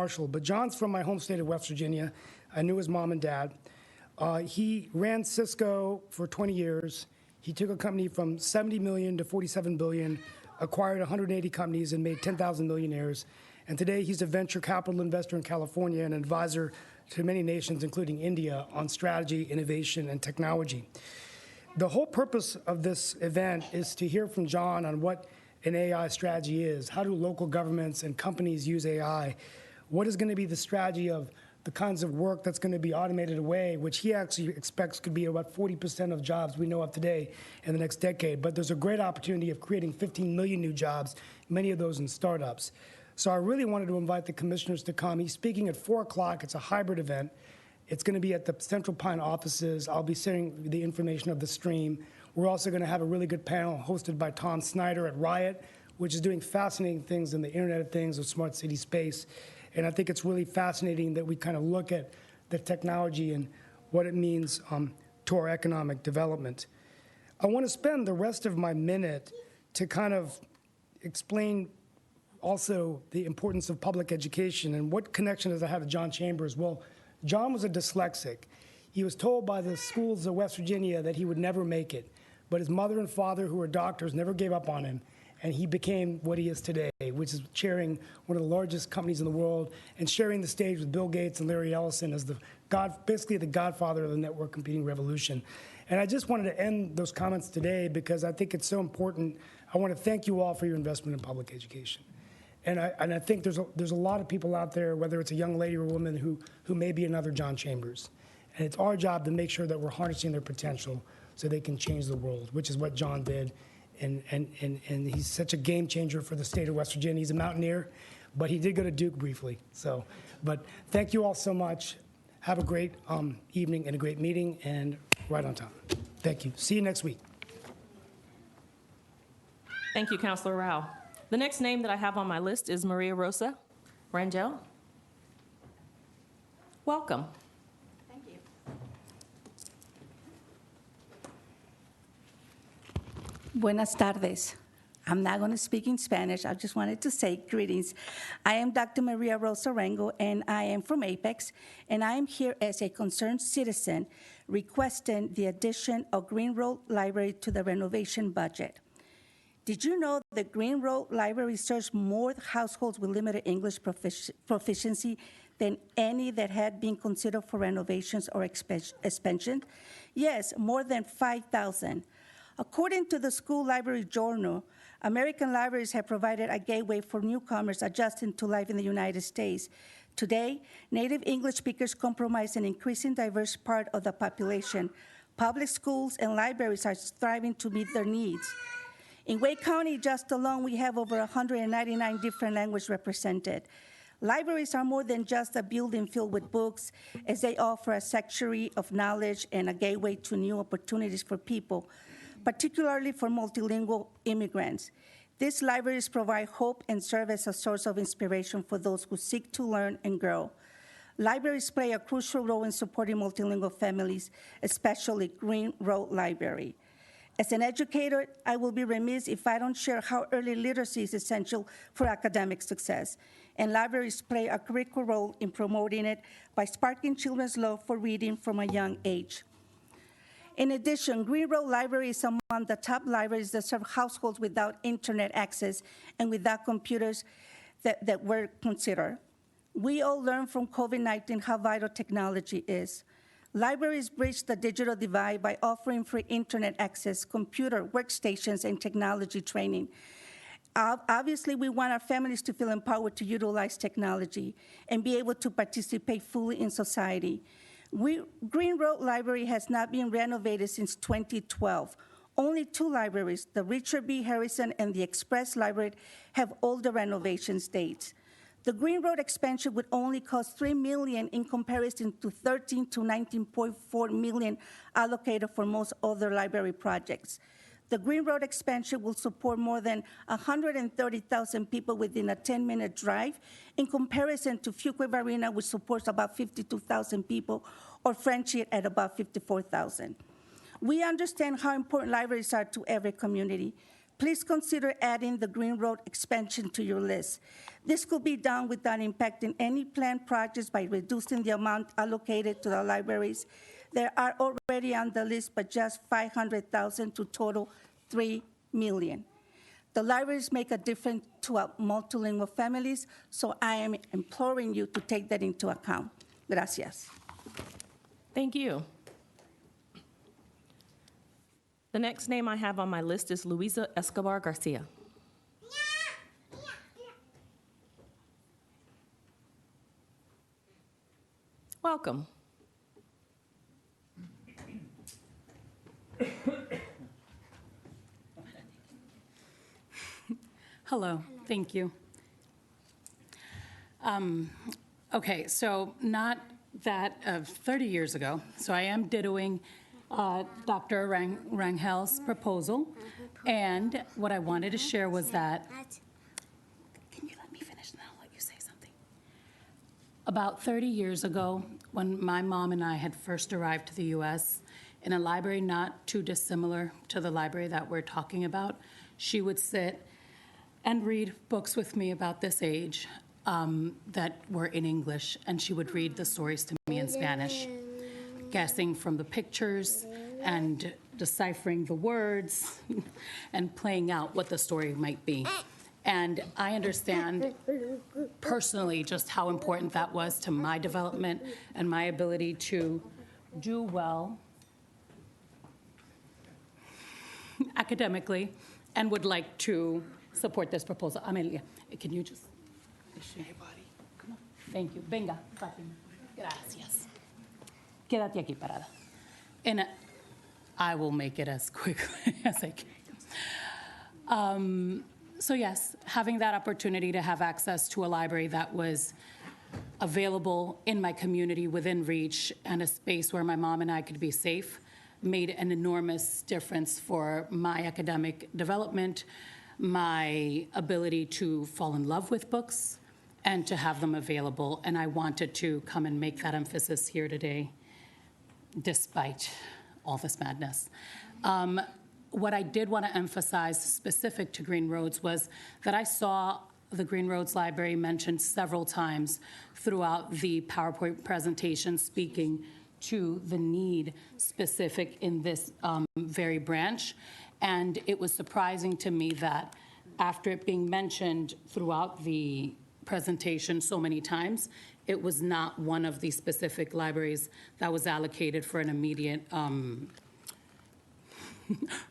Marshall, but John's from my home state of West Virginia. I knew his mom and dad. He ran Cisco for 20 years. He took a company from 70 million to 47 billion, acquired 180 companies, and made 10,000 millionaires. And today he's a venture capital investor in California and an advisor to many nations, including India, on strategy, innovation, and technology. The whole purpose of this event is to hear from John on what an AI strategy is. How do local governments and companies use AI? What is going to be the strategy of the kinds of work that's going to be automated away, which he actually expects could be about 40% of jobs we know of today in the next decade. But there's a great opportunity of creating 15 million new jobs, many of those in startups. So I really wanted to invite the commissioners to come. He's speaking at 4 o'clock. It's a hybrid event. It's going to be at the Central Pine offices. I'll be sharing the information of the stream. We're also going to have a really good panel hosted by Tom Snyder at Riot, which is doing fascinating things in the Internet of Things of smart city space. And I think it's really fascinating that we kind of look at the technology and what it means to our economic development. I want to spend the rest of my minute to kind of explain also the importance of public education and what connection does it have to John Chambers. Well, John was a dyslexic. He was told by the schools of West Virginia that he would never make it, but his mother and father, who were doctors, never gave up on him. And he became what he is today, which is chairing one of the largest companies in the world and sharing the stage with Bill Gates and Larry Ellison as basically the godfather of the network computing revolution. And I just wanted to end those comments today because I think it's so important. I want to thank you all for your investment in public education. And I think there's a lot of people out there, whether it's a young lady or a woman, who may be another John Chambers. And it's our job to make sure that we're harnessing their potential so they can change the world, which is what John did. And he's such a game changer for the state of West Virginia. He's a mountaineer, but he did go to Duke briefly. So, but thank you all so much. Have a great evening and a great meeting, and right on time. Thank you. See you next week. Thank you, Councilor Rao. The next name that I have on my list is Maria Rosa Rangel. Welcome. Thank you. Buenas tardes. I'm not going to speak in Spanish. I just wanted to say greetings. I am Dr. Maria Rosa Rangel, and I am from Apex, and I am here as a concerned citizen requesting the addition of Green Road Library to the renovation budget. Did you know that Green Road Library serves more households with limited English proficiency than any that had been considered for renovations or expansion? Yes, more than 5,000. According to the School Library Journal, American libraries have provided a gateway for newcomers adjusting to life in the United States. Today, native English speakers comprise an increasing diverse part of the population. Public schools and libraries are striving to meet their needs. In Wake County, just alone, we have over 199 different languages represented. Libraries are more than just a building filled with books, as they offer a sanctuary of knowledge and a gateway to new opportunities for people, particularly for multilingual immigrants. These libraries provide hope and serve as a source of inspiration for those who seek to learn and grow. Libraries play a crucial role in supporting multilingual families, especially Green Road Library. As an educator, I will be remiss if I don't share how early literacy is essential for academic success, and libraries play a critical role in promoting it by sparking children's love for reading from a young age. In addition, Green Road Library is among the top libraries that serve households without internet access and without computers that were considered. We all learned from COVID-19 how vital technology is. Libraries bridge the digital divide by offering free internet access, computer workstations, and technology training. Obviously, we want our families to feel empowered to utilize technology and be able to participate fully in society. Green Road Library has not been renovated since 2012. Only 2 libraries, the Richard B. Harrison and the Express Library, have older renovation dates. The Green Road expansion would only cost $3 million in comparison to $13 to $19.4 million allocated for most other library projects. The Green Road expansion will support more than 130,000 people within a 10-minute drive in comparison to Fuquay Arena, which supports about 52,000 people, or Friendship at about 54,000. We understand how important libraries are to every community. Please consider adding the Green Road expansion to your list. This could be done without impacting any planned projects by reducing the amount allocated to the libraries. There are already on the list, but just $500,000 to total $3 million. The libraries make a difference to our multilingual families, so I am imploring you to take that into account. Gracias. Thank you. The next name I have on my list is Luisa Escobar Garcia. Welcome. Hello, thank you. Okay, so not that of 30 years ago, so I am dittoing Dr. Rangel's proposal, and what I wanted to share was that, can you let me finish and I'll let you say something? About 30 years ago, when my mom and I had first arrived to the US, in a library not too dissimilar to the library that we're talking about, she would sit and read books with me about this age that were in English, and she would read the stories to me in Spanish, guessing from the pictures and deciphering the words and playing out what the story might be. And I understand personally just how important that was to my development and my ability to do well academically, and would like to support this proposal. Amelia, can you just... Hey, buddy. Come on. Thank you. Venga, Fátima. Gracias. Quédate aquí parada. And I will make it as quickly as I can. So yes, having that opportunity to have access to a library that was available in my community within reach and a space where my mom and I could be safe made an enormous difference for my academic development, my ability to fall in love with books, and to have them available. And I wanted to come and make that emphasis here today, despite all this madness. What I did want to emphasize specific to Green Roads was that I saw the Green Roads Library mentioned several times throughout the PowerPoint presentation, speaking to the need specific in this very branch. And it was surprising to me that after it being mentioned throughout the presentation so many times, it was not one of the specific libraries that was allocated for an immediate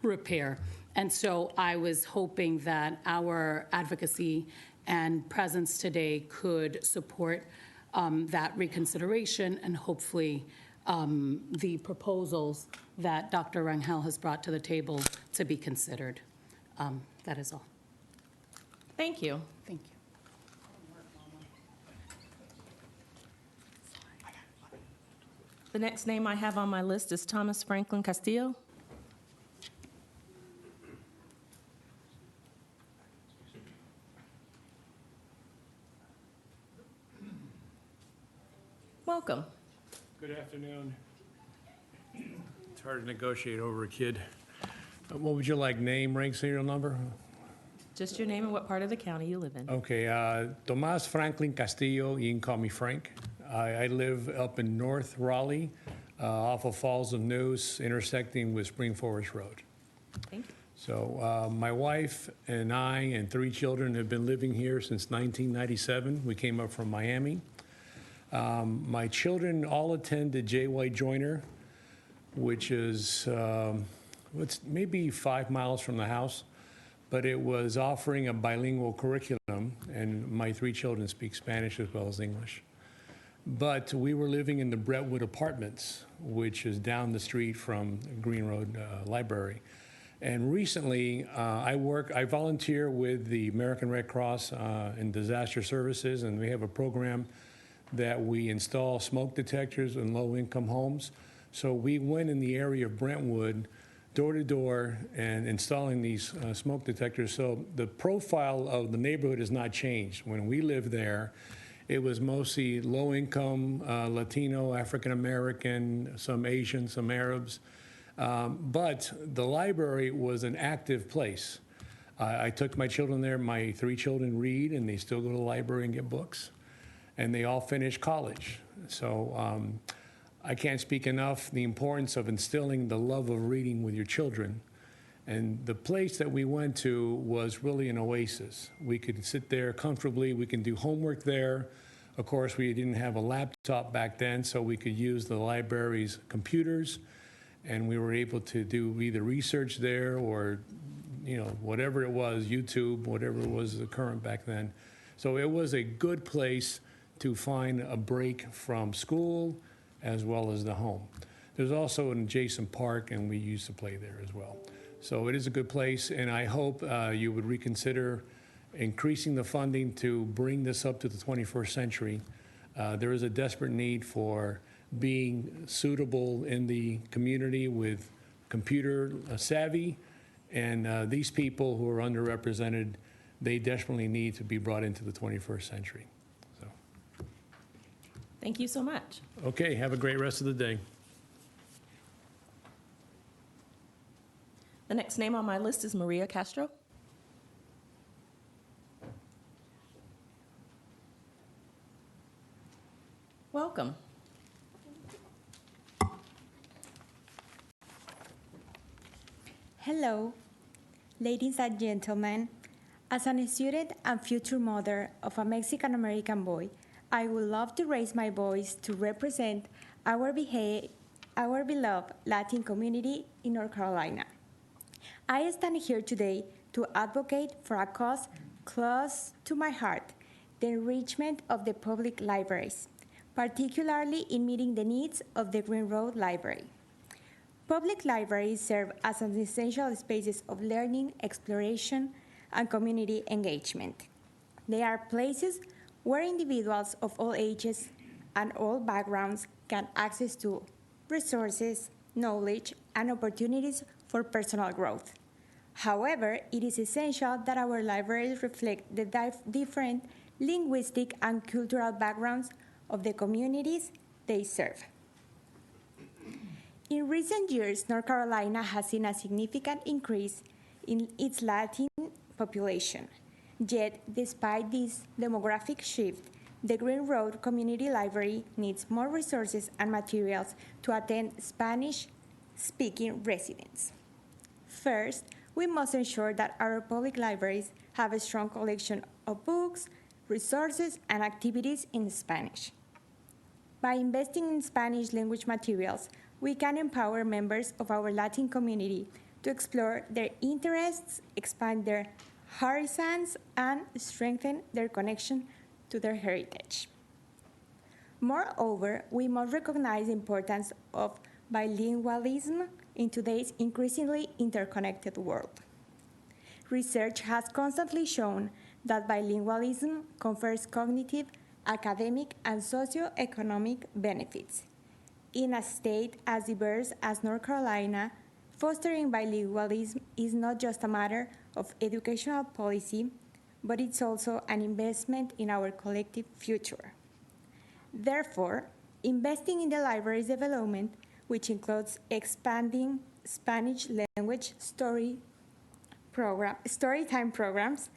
repair. And so I was hoping that our advocacy and presence today could support that reconsideration and hopefully the proposals that Dr. Rangel has brought to the table to be considered. That is all. Thank you. Thank you. The next name I have on my list is Thomas Franklin Castillo. Welcome. Good afternoon. It's hard to negotiate over a kid. What would you like, name, rank, serial number? Just your name and what part of the county you live in. Okay, Tomas Franklin Castillo, you can call me Frank. I live up in North Raleigh, off of Falls of News, intersecting with Spring Forest Road. Thank you. So my wife and I and 3 children have been living here since 1997. We came up from Miami. My children all attended J.Y. Joyner, which is it's maybe 5 miles from the house, but it was offering a bilingual curriculum, and my 3 children speak Spanish as well as English. But we were living in the Brentwood Apartments, which is down the street from Green Road Library. And recently, I volunteer with the American Red Cross in disaster services, and we have a program that we install smoke detectors in low-income homes. So we went in the area of Brentwood, door to door, and installing these smoke detectors. So the profile of the neighborhood has not changed. When we lived there, it was mostly low-income, Latino, African-American, some Asian, some Arabs. But the library was an active place. I took my children there. My 3 children read, and they still go to the library and get books. And they all finish college. So I can't speak enough the importance of instilling the love of reading with your children. And the place that we went to was really an oasis. We could sit there comfortably. We can do homework there. Of course, we didn't have a laptop back then, so we could use the library's computers. And we were able to do either research there or, whatever it was, YouTube, whatever was the current back then. So it was a good place to find a break from school as well as the home. There's also an adjacent park, and we used to play there as well. So it is a good place, and I hope you would reconsider increasing the funding to bring this up to the 21st century. There is a desperate need for being suitable in the community with computer savvy, and these people who are underrepresented, they desperately need to be brought into the 21st century. So, Thank you so much. okay, have a great rest of the day. The next name on my list is Maria Castro. Welcome. Hello, ladies and gentlemen. As a student and future mother of a Mexican-American boy, I would love to raise my voice to represent our beloved Latin community in North Carolina. I stand here today to advocate for a cause close to my heart, the enrichment of the public libraries, particularly in meeting the needs of the Green Road Library. Public libraries serve as an essential spaces of learning, exploration, and community engagement. They are places where individuals of all ages and all backgrounds can access to resources, knowledge, and opportunities for personal growth. However, it is essential that our libraries reflect the different linguistic and cultural backgrounds of the communities they serve. In recent years, North Carolina has seen a significant increase in its Latin population. Yet, despite this demographic shift, the Green Road Community Library needs more resources and materials to attend Spanish-speaking residents. First, we must ensure that our public libraries have a strong collection of books, resources, and activities in Spanish. By investing in Spanish language materials, we can empower members of our Latin community to explore their interests, expand their horizons, and strengthen their connection to their heritage. Moreover, we must recognize the importance of bilingualism in today's increasingly interconnected world. Research has constantly shown that bilingualism confers cognitive, academic, and socioeconomic benefits. In a state as diverse as North Carolina, fostering bilingualism is not just a matter of educational policy, but it's also an investment in our collective future. Therefore, investing in the library's development, which includes expanding Spanish language storytime programs,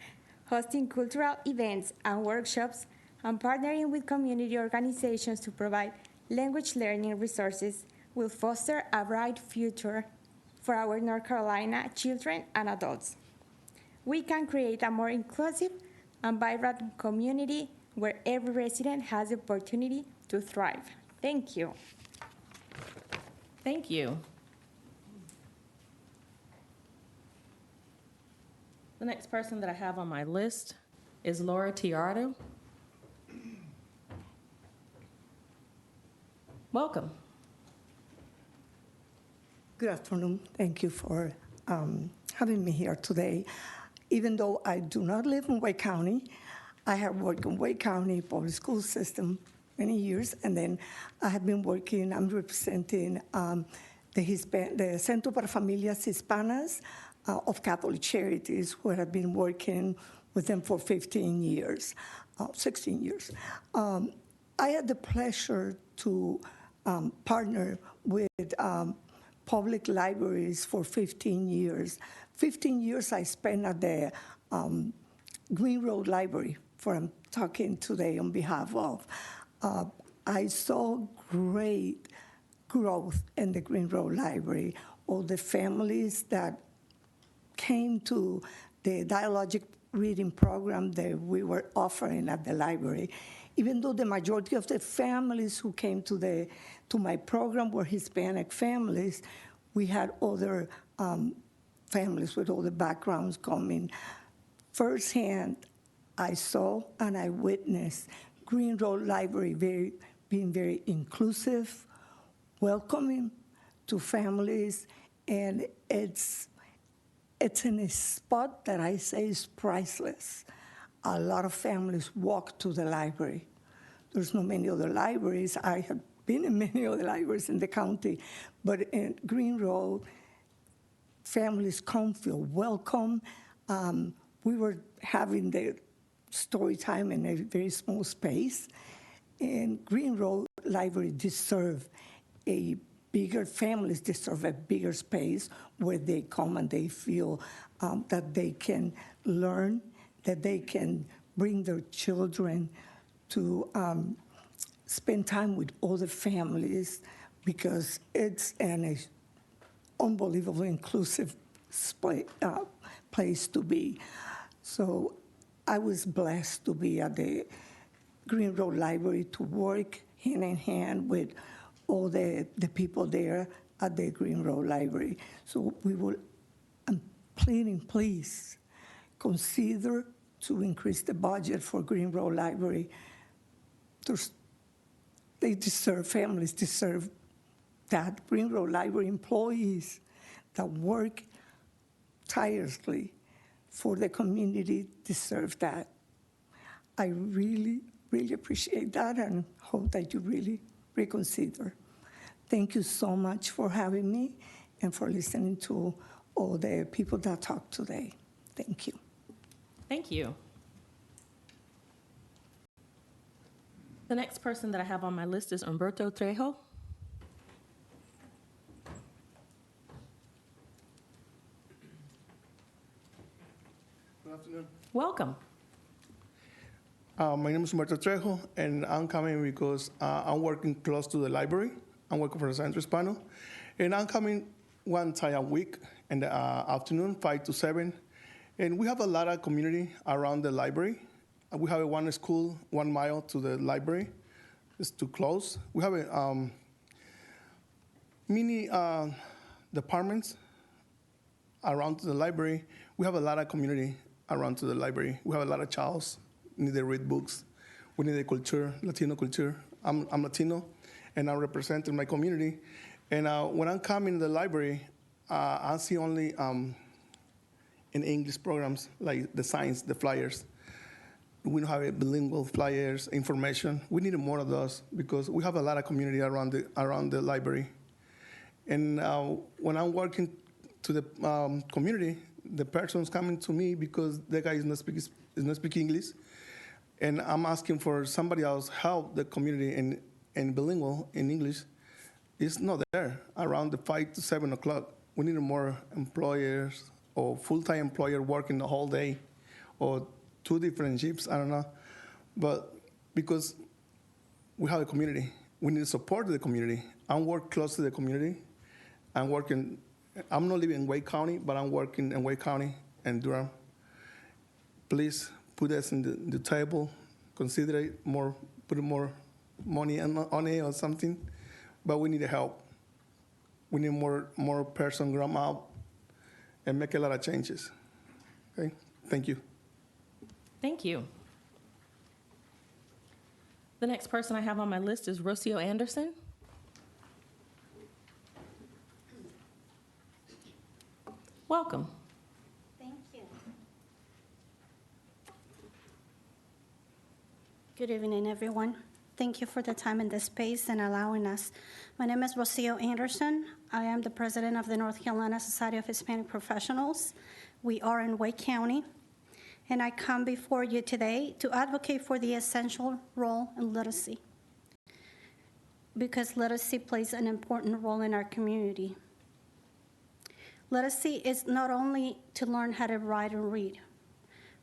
hosting cultural events and workshops, and partnering with community organizations to provide language learning resources will foster a bright future for our North Carolina children and adults. We can create a more inclusive and vibrant community where every resident has the opportunity to thrive. Thank you. Thank you. The next person that I have on my list is Laura Tiardo. Welcome. Good afternoon. Thank you for having me here today. Even though I do not live in Wake County, I have worked in Wake County public school system many years, and then I have been working, I'm representing the Centro para Familias Hispanas of Catholic Charities, who have been working with them for 16 years. I had the pleasure to partner with public libraries for 15 years. 15 years I spent at the Green Road Library, for I'm talking today on behalf of. I saw great growth in the Green Road Library. All the families that came to the dialogic reading program that we were offering at the library. Even though the majority of the families who came to my program were Hispanic families, we had other families with other backgrounds coming. Firsthand, I saw and I witnessed Green Road Library being very inclusive, welcoming to families, and it's in a spot that I say is priceless. A lot of families walk to the library. There's not many other libraries. I have been in many other libraries in the county, but in Green Road, families come, feel welcome. We were having the story time in a very small space, and Green Road Library deserve families deserve a bigger space where they come and they feel that they can learn, that they can bring their children to spend time with other families, because it's an unbelievably inclusive place to be. So I was blessed to be at the Green Road Library, to work hand in hand with all the people there at the Green Road Library. So I'm pleading, please consider to increase the budget for Green Road Library. Families deserve that. Green Road Library employees that work tirelessly for the community deserve that. I really, really appreciate that and hope that you really reconsider. Thank you so much for having me and for listening to all the people that talked today. Thank you. Thank you. The next person that I have on my list is Humberto Trejo. Good afternoon. Welcome. My name is Humberto Trejo, and I'm coming because I'm working close to the library. I'm working for the Centro Hispano, and I'm coming one time a week in the afternoon, 5 to 7. And we have a lot of community around the library. We have one school 1 mile to the library. It's too close. We have a mini departments around to the library. We have a lot of community around to the library. We have a lot of childs need to read books. We need a culture, Latino culture. I'm Latino, and I'm representing my community. And when I'm coming to the library, I see only in English programs like the signs, the flyers. We don't have a bilingual flyers, information. We need more of those because we have a lot of community around the library. And when I'm working to the community, the person's coming to me because the guy is not speaking English, and I'm asking for somebody else help the community in bilingual in English. It's not there around the 5 to 7 o'clock. We need more employers or full-time employer working the whole day, or 2 different shifts, I don't know. But because we have a community, we need to support the community. I'm working close to the community. I'm not living in Wake County, but I'm working in Wake County and Durham. Please put us in the table, consider it more, put more money on it or something, but we need help. We need more person grown up and make a lot of changes. Okay, thank you. Thank you. The next person I have on my list is Rocio Anderson. Welcome. Thank you. Good evening, everyone. Thank you for the time and the space and allowing us. My name is Rocio Anderson. I am the president of the North Carolina Society of Hispanic Professionals. We are in Wake County, and I come before you today to advocate for the essential role in literacy, because literacy plays an important role in our community. Literacy is not only to learn how to write and read.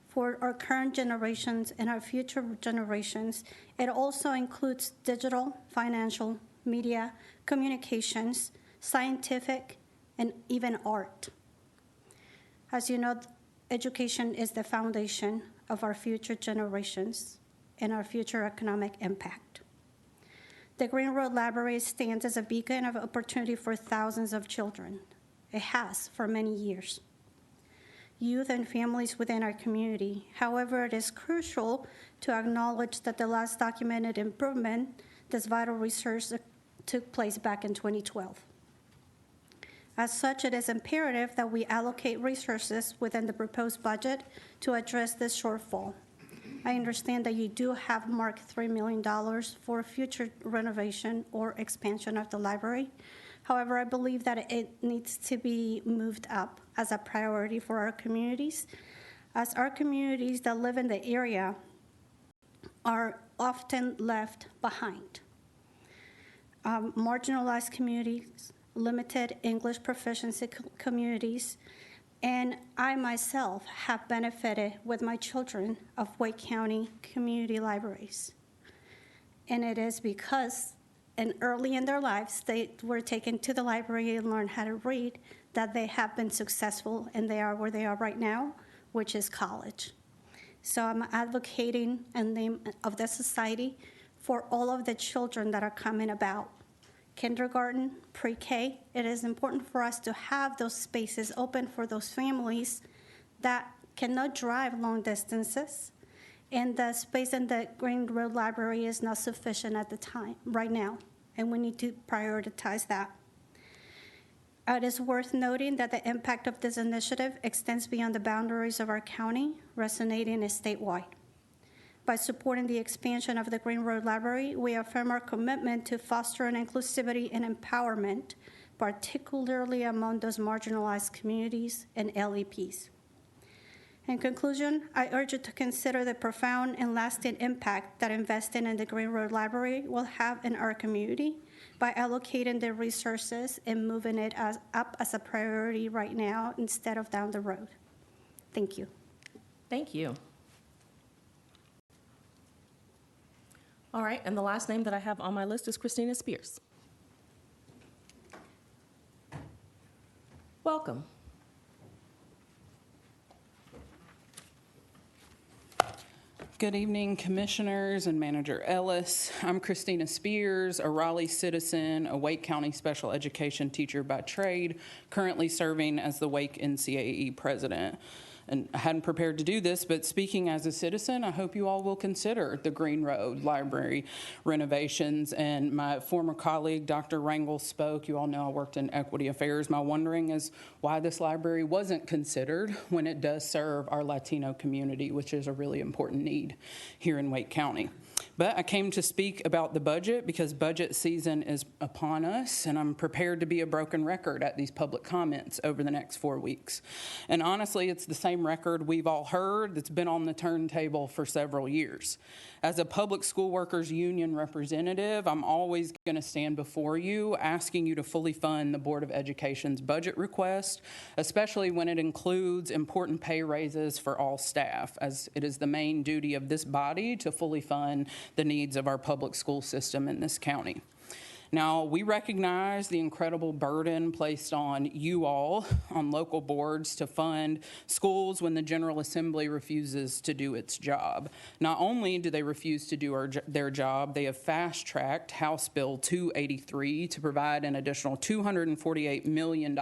For our current generations and our future generations, it also includes digital, financial, media, communications, scientific, and even art. As you know, education is the foundation of our future generations and our future economic impact. The Green Road Library stands as a beacon of opportunity for thousands of children. It has for many years. Youth and families within our community. However, it is crucial to acknowledge that the last documented improvement, this vital research, took place back in 2012. As such, it is imperative that we allocate resources within the proposed budget to address this shortfall. I understand that you do have marked $3 million for future renovation or expansion of the library. However, I believe that it needs to be moved up as a priority for our communities, as our communities that live in the area are often left behind. Marginalized communities, limited English proficiency communities, and I myself have benefited with my children of Wake County community libraries. And it is because and early in their lives, they were taken to the library and learned how to read, that they have been successful and they are where they are right now, which is college. So I'm advocating in the name of the society for all of the children that are coming about. Kindergarten, pre-K, it is important for us to have those spaces open for those families that cannot drive long distances, and the space in the Green Road Library is not sufficient at the time, right now, and we need to prioritize that. It is worth noting that the impact of this initiative extends beyond the boundaries of our county, resonating statewide. By supporting the expansion of the Green Road Library, we affirm our commitment to fostering inclusivity and empowerment, particularly among those marginalized communities and LEPs. In conclusion, I urge you to consider the profound and lasting impact that investing in the Green Road Library will have in our community by allocating the resources and moving it up as a priority right now instead of down the road. Thank you. Thank you. All right, and the last name that I have on my list is Christina Spears. Welcome. Good evening, Commissioners and Manager Ellis. I'm Christina Spears, a Raleigh citizen, a Wake County special education teacher by trade, currently serving as the Wake NCAE president. And I hadn't prepared to do this, but speaking as a citizen, I hope you all will consider the Green Road Library renovations. And my former colleague, Dr. Rangel, spoke. You all know I worked in equity affairs. My wondering is why this library wasn't considered when it does serve our Latino community, which is a really important need here in Wake County. But I came to speak about the budget because budget season is upon us, and I'm prepared to be a broken record at these public comments over the next 4 weeks. And honestly, it's the same record we've all heard that's been on the turntable for several years. As a public school workers union representative, I'm always going to stand before you asking you to fully fund the Board of Education's budget request, especially when it includes important pay raises for all staff, as it is the main duty of this body to fully fund the needs of our public school system in this county. Now, we recognize the incredible burden placed on you all, on local boards, to fund schools when the General Assembly refuses to do its job. Not only do they refuse to do their job, they have fast-tracked House Bill 283 to provide an additional $248 million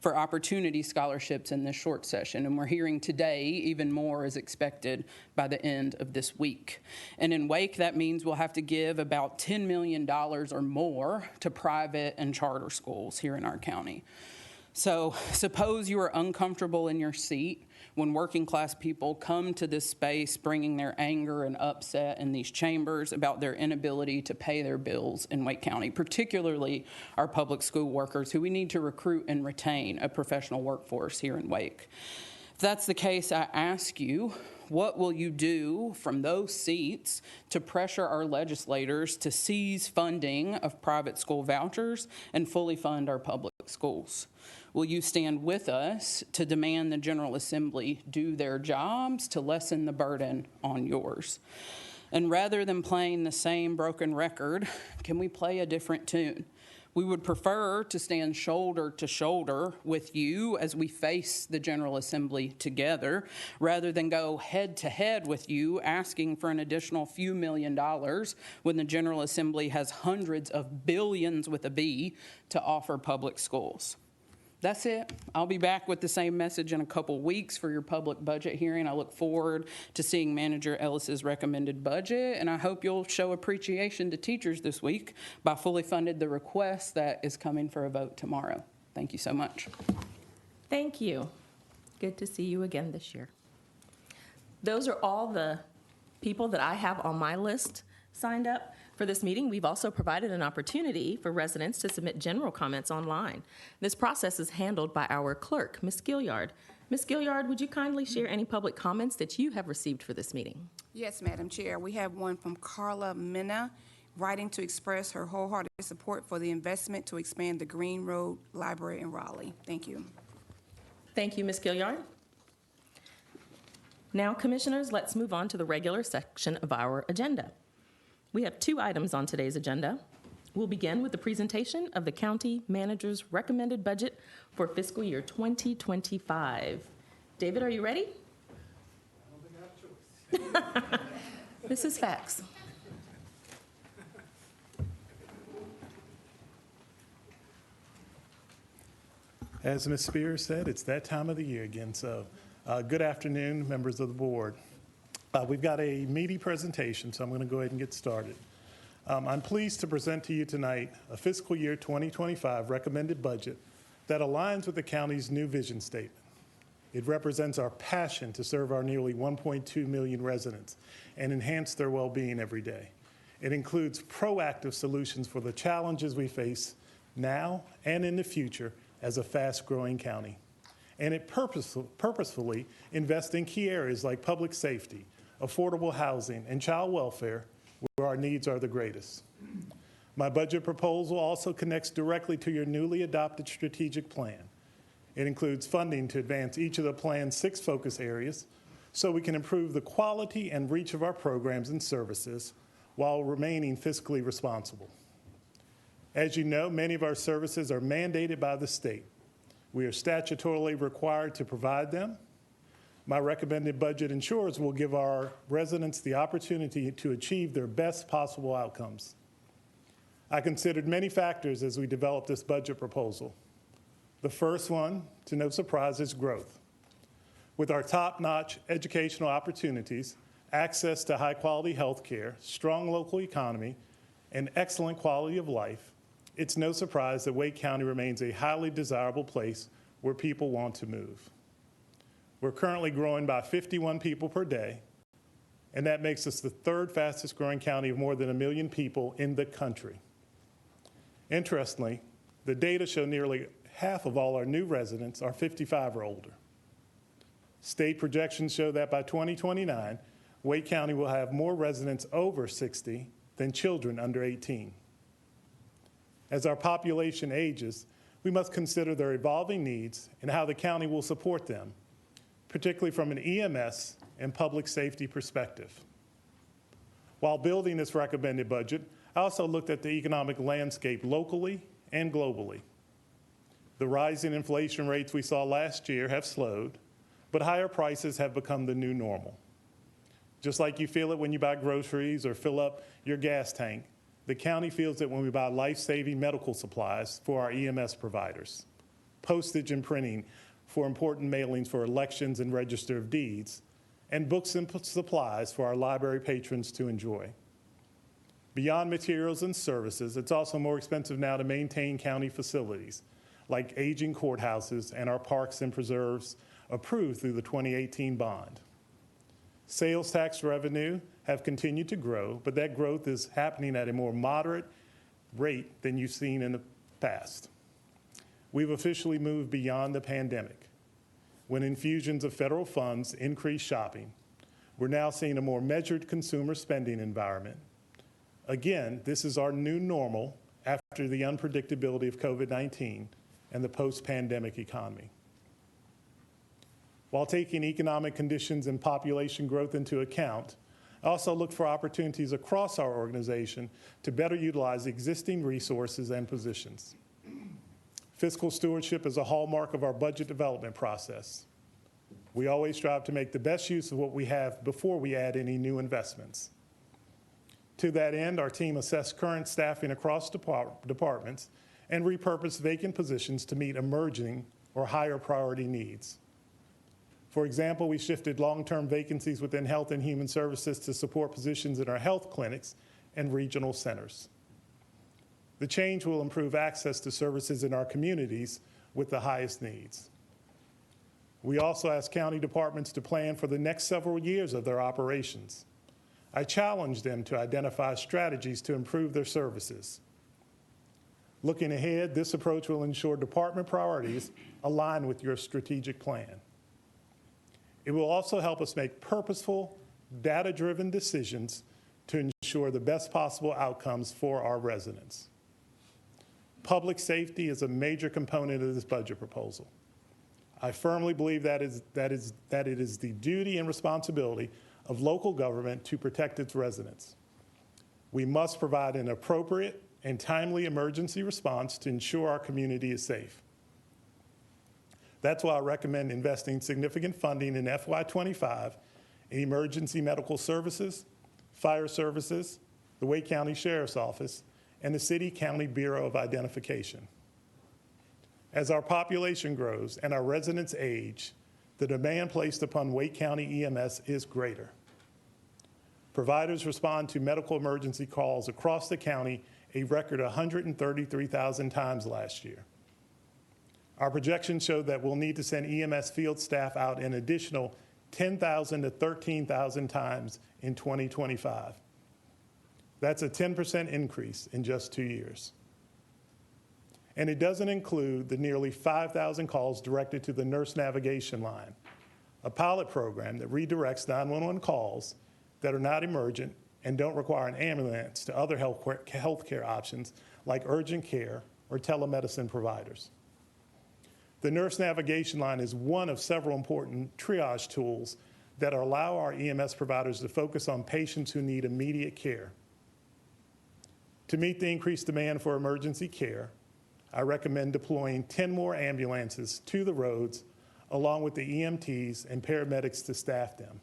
for opportunity scholarships in this short session. And we're hearing today even more is expected by the end of this week. And in Wake, that means we'll have to give about $10 million or more to private and charter schools here in our county. So suppose you are uncomfortable in your seat when working class people come to this space bringing their anger and upset in these chambers about their inability to pay their bills in Wake County, particularly our public school workers who we need to recruit and retain a professional workforce here in Wake. If that's the case, I ask you, what will you do from those seats to pressure our legislators to seize funding of private school vouchers and fully fund our public schools? Will you stand with us to demand the General Assembly do their jobs to lessen the burden on yours? And rather than playing the same broken record, can we play a different tune? We would prefer to stand shoulder to shoulder with you as we face the General Assembly together, rather than go head to head with you asking for an additional few $1,000,000 when the General Assembly has hundreds of billions with a B to offer public schools. That's it. I'll be back with the same message in a couple weeks for your public budget hearing. I look forward to seeing Manager Ellis's recommended budget, and I hope you'll show appreciation to teachers this week by fully funding the request that is coming for a vote tomorrow. Thank you so much. Thank you. Good to see you again this year. Those are all the people that I have on my list signed up for this meeting. We've also provided an opportunity for residents to submit general comments online. This process is handled by our clerk, Ms. Gilliard. Ms. Gilliard, would you kindly share any public comments that you have received for this meeting? Yes, Madam Chair. We have one from Carla Minna, writing to express her wholehearted support for the investment to expand the Green Road Library in Raleigh. Thank you. Thank you, Ms. Gilliard. Now, Commissioners, let's move on to the regular section of our agenda. We have 2 items on today's agenda. We'll begin with the presentation of the county manager's recommended budget for fiscal year 2025. David, are you ready? I don't think I have a choice. This is facts. As Ms. Spears said, it's that time of the year again. So good afternoon, members of the board. We've got a meaty presentation, so I'm going to go ahead and get started. I'm pleased to present to you tonight a fiscal year 2025 recommended budget that aligns with the county's new vision statement. It represents our passion to serve our nearly 1.2 million residents and enhance their well-being every day. It includes proactive solutions for the challenges we face now and in the future as a fast-growing county. And it purposefully invests in key areas like public safety, affordable housing, and child welfare, where our needs are the greatest. My budget proposal also connects directly to your newly adopted strategic plan. It includes funding to advance each of the plan's 6 focus areas so we can improve the quality and reach of our programs and services while remaining fiscally responsible. As you know, many of our services are mandated by the state. We are statutorily required to provide them. My recommended budget ensures we'll give our residents the opportunity to achieve their best possible outcomes. I considered many factors as we developed this budget proposal. The first one, to no surprise, is growth. With our top-notch educational opportunities, access to high-quality health care, strong local economy, and excellent quality of life, it's no surprise that Wake County remains a highly desirable place where people want to move. We're currently growing by 51 people per day, and that makes us the 3rd fastest growing county of more than 1 million people in the country. Interestingly, the data show nearly half of all our new residents are 55 or older. State projections show that by 2029, Wake County will have more residents over 60 than children under 18. As our population ages, we must consider their evolving needs and how the county will support them, particularly from an EMS and public safety perspective. While building this recommended budget, I also looked at the economic landscape locally and globally. The rising inflation rates we saw last year have slowed, but higher prices have become the new normal. Just like you feel it when you buy groceries or fill up your gas tank, the county feels it when we buy life-saving medical supplies for our EMS providers, postage and printing for important mailings for elections and register of deeds, and books and supplies for our library patrons to enjoy. Beyond materials and services, it's also more expensive now to maintain county facilities, like aging courthouses and our parks and preserves approved through the 2018 bond. Sales tax revenue have continued to grow, but that growth is happening at a more moderate rate than you've seen in the past. We've officially moved beyond the pandemic. When infusions of federal funds increase shopping, we're now seeing a more measured consumer spending environment. Again, this is our new normal after the unpredictability of COVID-19, and the post-pandemic economy. While taking economic conditions and population growth into account, I also look for opportunities across our organization to better utilize existing resources and positions. Fiscal stewardship is a hallmark of our budget development process. We always strive to make the best use of what we have before we add any new investments. To that end, our team assessed current staffing across departments and repurposed vacant positions to meet emerging or higher priority needs. For example, we shifted long-term vacancies within Health and Human Services to support positions in our health clinics and regional centers. The change will improve access to services in our communities with the highest needs. We also asked county departments to plan for the next several years of their operations. I challenged them to identify strategies to improve their services. Looking ahead, this approach will ensure department priorities align with your strategic plan. It will also help us make purposeful, data-driven decisions to ensure the best possible outcomes for our residents. Public safety is a major component of this budget proposal. I firmly believe that it is the duty and responsibility of local government to protect its residents. We must provide an appropriate and timely emergency response to ensure our community is safe. That's why I recommend investing significant funding in FY25 in emergency medical services, fire services, the Wake County Sheriff's Office, and the City-County Bureau of Identification. As our population grows and our residents age, the demand placed upon Wake County EMS is greater. Providers respond to medical emergency calls across the county a record 133,000 times last year. Our projections show that we'll need to send EMS field staff out an additional 10,000 to 13,000 times in 2025. That's a 10% increase in just 2 years. And it doesn't include the nearly 5,000 calls directed to the Nurse Navigation Line, a pilot program that redirects 911 calls that are not emergent and don't require an ambulance to other healthcare options like urgent care or telemedicine providers. The Nurse Navigation Line is one of several important triage tools that allow our EMS providers to focus on patients who need immediate care. To meet the increased demand for emergency care, I recommend deploying 10 more ambulances to the roads along with the EMTs and paramedics to staff them.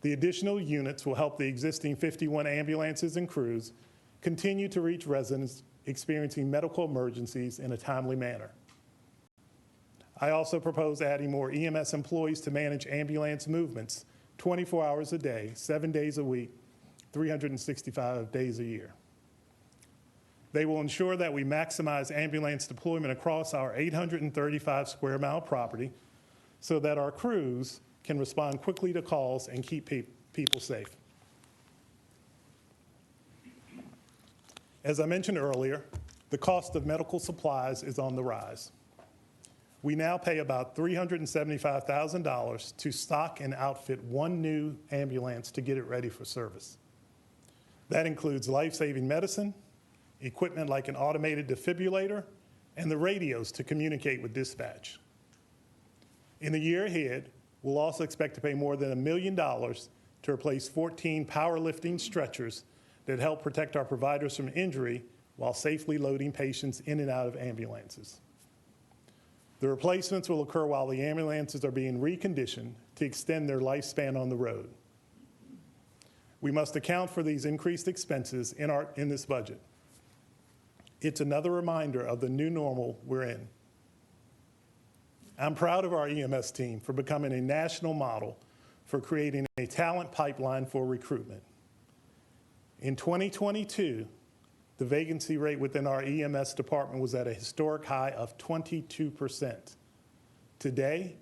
The additional units will help the existing 51 ambulances and crews continue to reach residents experiencing medical emergencies in a timely manner. I also propose adding more EMS employees to manage ambulance movements 24 hours a day, 7 days a week, 365 days a year. They will ensure that we maximize ambulance deployment across our 835 square mile property so that our crews can respond quickly to calls and keep people safe. As I mentioned earlier, the cost of medical supplies is on the rise. We now pay about $375,000 to stock and outfit one new ambulance to get it ready for service. That includes life-saving medicine, equipment like an automated defibrillator, and the radios to communicate with dispatch. In the year ahead, we'll also expect to pay more than $1 million to replace 14 powerlifting stretchers that help protect our providers from injury while safely loading patients in and out of ambulances. The replacements will occur while the ambulances are being reconditioned to extend their lifespan on the road. We must account for these increased expenses in this budget. It's another reminder of the new normal we're in. I'm proud of our EMS team for becoming a national model for creating a talent pipeline for recruitment. In 2022, the vacancy rate within our EMS department was at a historic high of 22%. Today,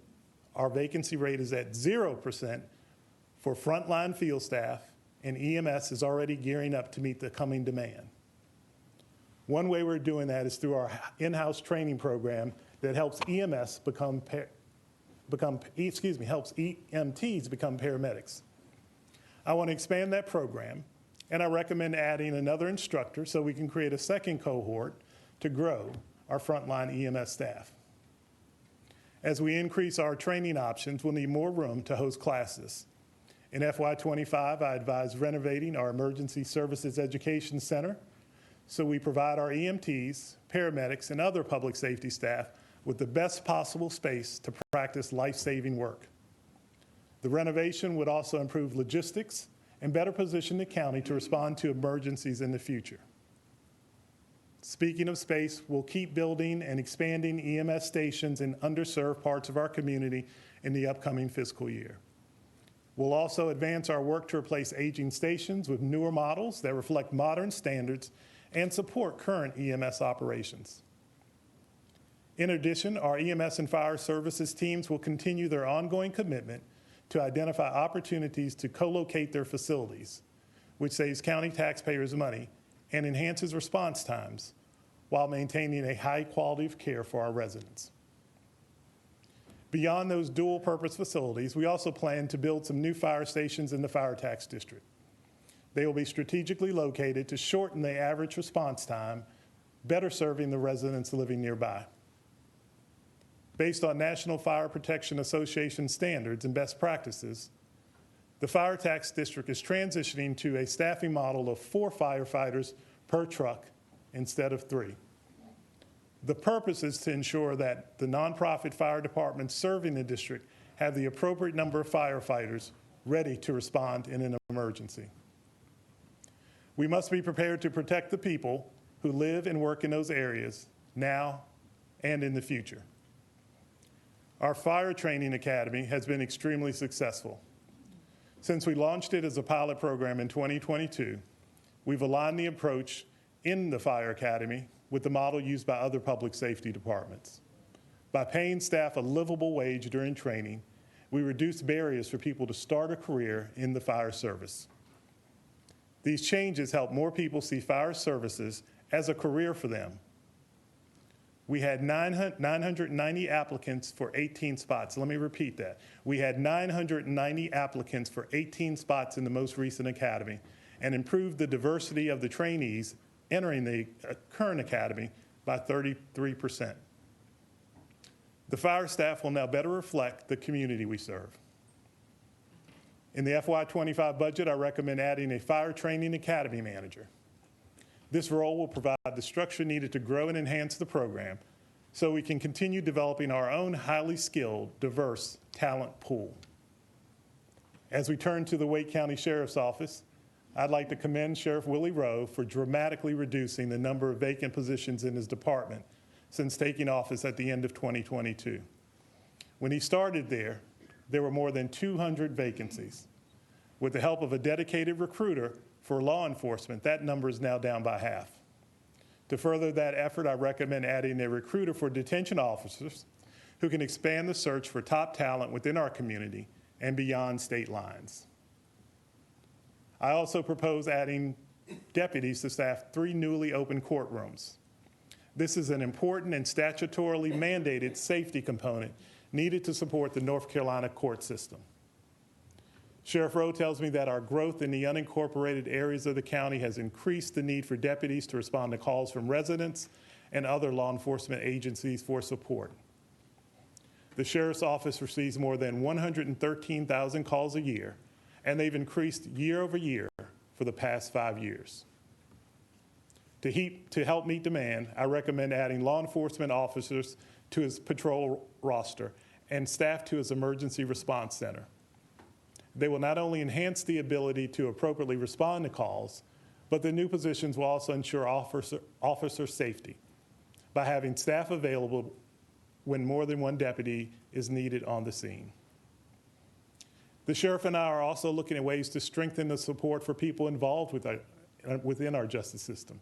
our vacancy rate is at 0% for frontline field staff, and EMS is already gearing up to meet the coming demand. One way we're doing that is through our in-house training program that helps EMTs become paramedics. I want to expand that program, and I recommend adding another instructor so we can create a second cohort to grow our frontline EMS staff. As we increase our training options, we'll need more room to host classes. In FY25, I advise renovating our Emergency Services Education Center so we provide our EMTs, paramedics, and other public safety staff with the best possible space to practice life-saving work. The renovation would also improve logistics and better position the county to respond to emergencies in the future. Speaking of space, we'll keep building and expanding EMS stations in underserved parts of our community in the upcoming fiscal year. We'll also advance our work to replace aging stations with newer models that reflect modern standards and support current EMS operations. In addition, our EMS and fire services teams will continue their ongoing commitment to identify opportunities to co-locate their facilities, which saves county taxpayers money and enhances response times while maintaining a high quality of care for our residents. Beyond those dual-purpose facilities, we also plan to build some new fire stations in the fire tax district. They will be strategically located to shorten the average response time, better serving the residents living nearby. Based on National Fire Protection Association standards and best practices, the fire tax district is transitioning to a staffing model of 4 firefighters per truck instead of 3. The purpose is to ensure that the nonprofit fire departments serving the district have the appropriate number of firefighters ready to respond in an emergency. We must be prepared to protect the people who live and work in those areas now and in the future. Our Fire Training Academy has been extremely successful. Since we launched it as a pilot program in 2022, we've aligned the approach in the Fire Academy with the model used by other public safety departments. By paying staff a livable wage during training, we reduce barriers for people to start a career in the fire service. These changes help more people see fire services as a career for them. We had 990 applicants for 18 spots. Let me repeat that. We had 990 applicants for 18 spots in the most recent academy and improved the diversity of the trainees entering the current academy by 33%. The fire staff will now better reflect the community we serve. In the FY25 budget, I recommend adding a Fire Training Academy manager. This role will provide the structure needed to grow and enhance the program so we can continue developing our own highly skilled, diverse talent pool. As we turn to the Wake County Sheriff's Office, I'd like to commend Sheriff Willie Rowe for dramatically reducing the number of vacant positions in his department since taking office at the end of 2022. When he started there were more than 200 vacancies. With the help of a dedicated recruiter for law enforcement, that number is now down by half. To further that effort, I recommend adding a recruiter for detention officers who can expand the search for top talent within our community and beyond state lines. I also propose adding deputies to staff 3 newly opened courtrooms. This is an important and statutorily mandated safety component needed to support the North Carolina court system. Sheriff Rowe tells me that our growth in the unincorporated areas of the county has increased the need for deputies to respond to calls from residents and other law enforcement agencies for support. The Sheriff's Office receives more than 113,000 calls a year, and they've increased year over year for the past 5 years. To help meet demand, I recommend adding law enforcement officers to his patrol roster and staff to his emergency response center. They will not only enhance the ability to appropriately respond to calls, but the new positions will also ensure officer safety by having staff available when more than one deputy is needed on the scene. The sheriff and I are also looking at ways to strengthen the support for people involved within our justice system.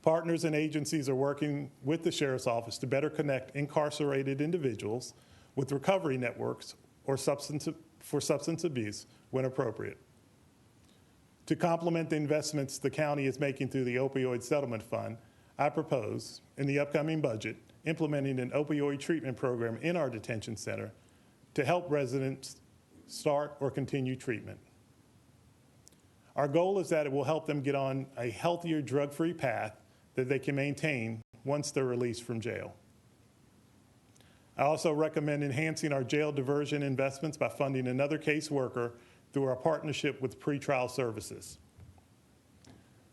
Partners and agencies are working with the Sheriff's Office to better connect incarcerated individuals with recovery networks or for substance abuse when appropriate. To complement the investments the county is making through the Opioid Settlement Fund, I propose, in the upcoming budget, implementing an opioid treatment program in our detention center to help residents start or continue treatment. Our goal is that it will help them get on a healthier drug-free path that they can maintain once they're released from jail. I also recommend enhancing our jail diversion investments by funding another caseworker through our partnership with Pretrial Services.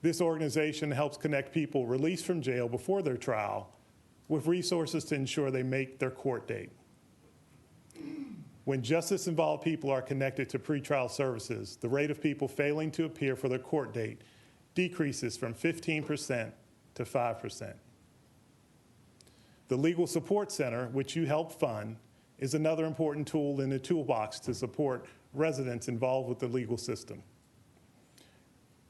This organization helps connect people released from jail before their trial with resources to ensure they make their court date. When justice-involved people are connected to pretrial services, the rate of people failing to appear for their court date decreases from 15% to 5%. The Legal Support Center, which you help fund, is another important tool in the toolbox to support residents involved with the legal system.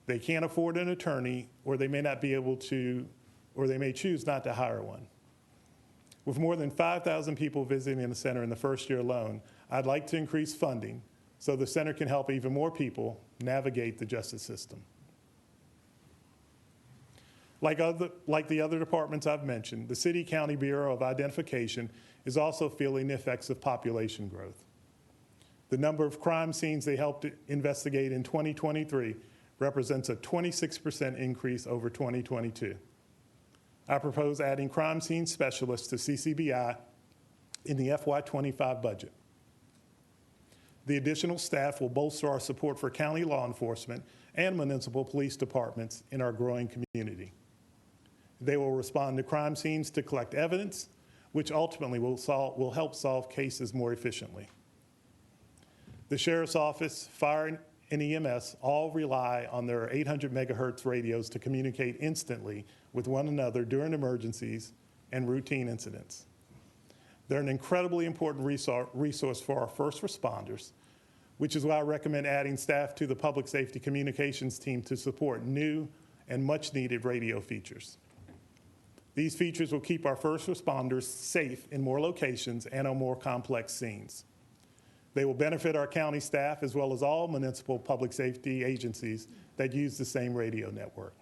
They can't afford an attorney, or they may not be able to, or they may choose not to hire one. With more than 5,000 people visiting the center in the first year alone, I'd like to increase funding so the center can help even more people navigate the justice system. Like the other departments I've mentioned, the City County Bureau of Identification is also feeling the effects of population growth. The number of crime scenes they helped investigate in 2023 represents a 26% increase over 2022. I propose adding crime scene specialists to CCBI in the FY25 budget. The additional staff will bolster our support for county law enforcement and municipal police departments in our growing community. They will respond to crime scenes to collect evidence, which ultimately will help solve cases more efficiently. The Sheriff's Office, Fire, and EMS all rely on their 800 megahertz radios to communicate instantly with one another during emergencies and routine incidents. They're an incredibly important resource for our first responders, which is why I recommend adding staff to the Public Safety Communications team to support new and much-needed radio features. These features will keep our first responders safe in more locations and on more complex scenes. They will benefit our county staff as well as all municipal public safety agencies that use the same radio network.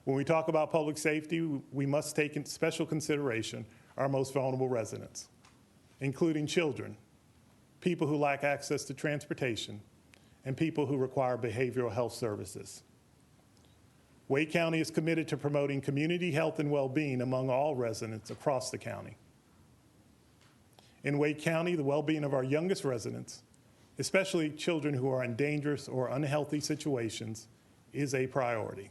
When we talk about public safety, we must take into special consideration our most vulnerable residents, including children, people who lack access to transportation, and people who require behavioral health services. Wake County is committed to promoting community health and well-being among all residents across the county. In Wake County, the well-being of our youngest residents, especially children who are in dangerous or unhealthy situations, is a priority.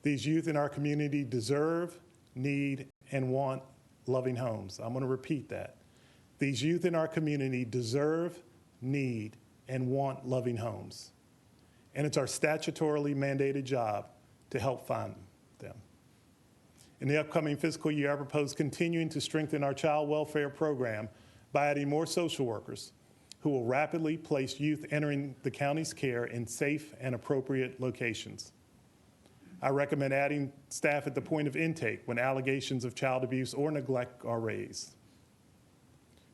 These youth in our community deserve, need, and want loving homes. I'm going to repeat that. These youth in our community deserve, need, and want loving homes. And it's our statutorily mandated job to help find them. In the upcoming fiscal year, I propose continuing to strengthen our child welfare program by adding more social workers who will rapidly place youth entering the county's care in safe and appropriate locations. I recommend adding staff at the point of intake when allegations of child abuse or neglect are raised.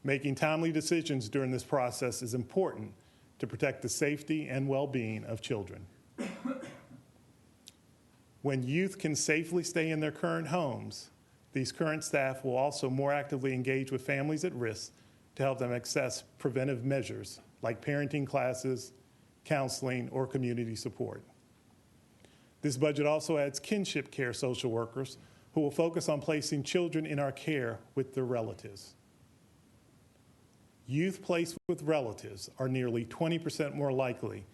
Making timely decisions during this process is important to protect the safety and well-being of children. When youth can safely stay in their current homes, these current staff will also more actively engage with families at risk to help them access preventive measures like parenting classes, counseling, or community support. This budget also adds kinship care social workers who will focus on placing children in our care with their relatives. Youth placed with relatives are nearly 20% more likely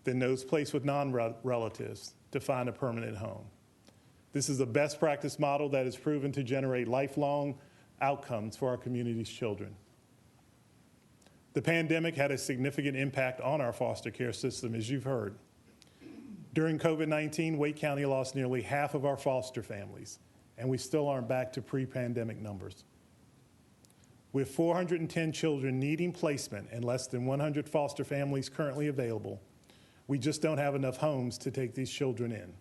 than those placed with non-relatives to find a permanent home. This is a best practice model that is proven to generate lifelong outcomes for our community's children. The pandemic had a significant impact on our foster care system, as you've heard. During COVID-19, Wake County lost nearly half of our foster families, and we still aren't back to pre-pandemic numbers. With 410 children needing placement and less than 100 foster families currently available, we just don't have enough homes to take these children in.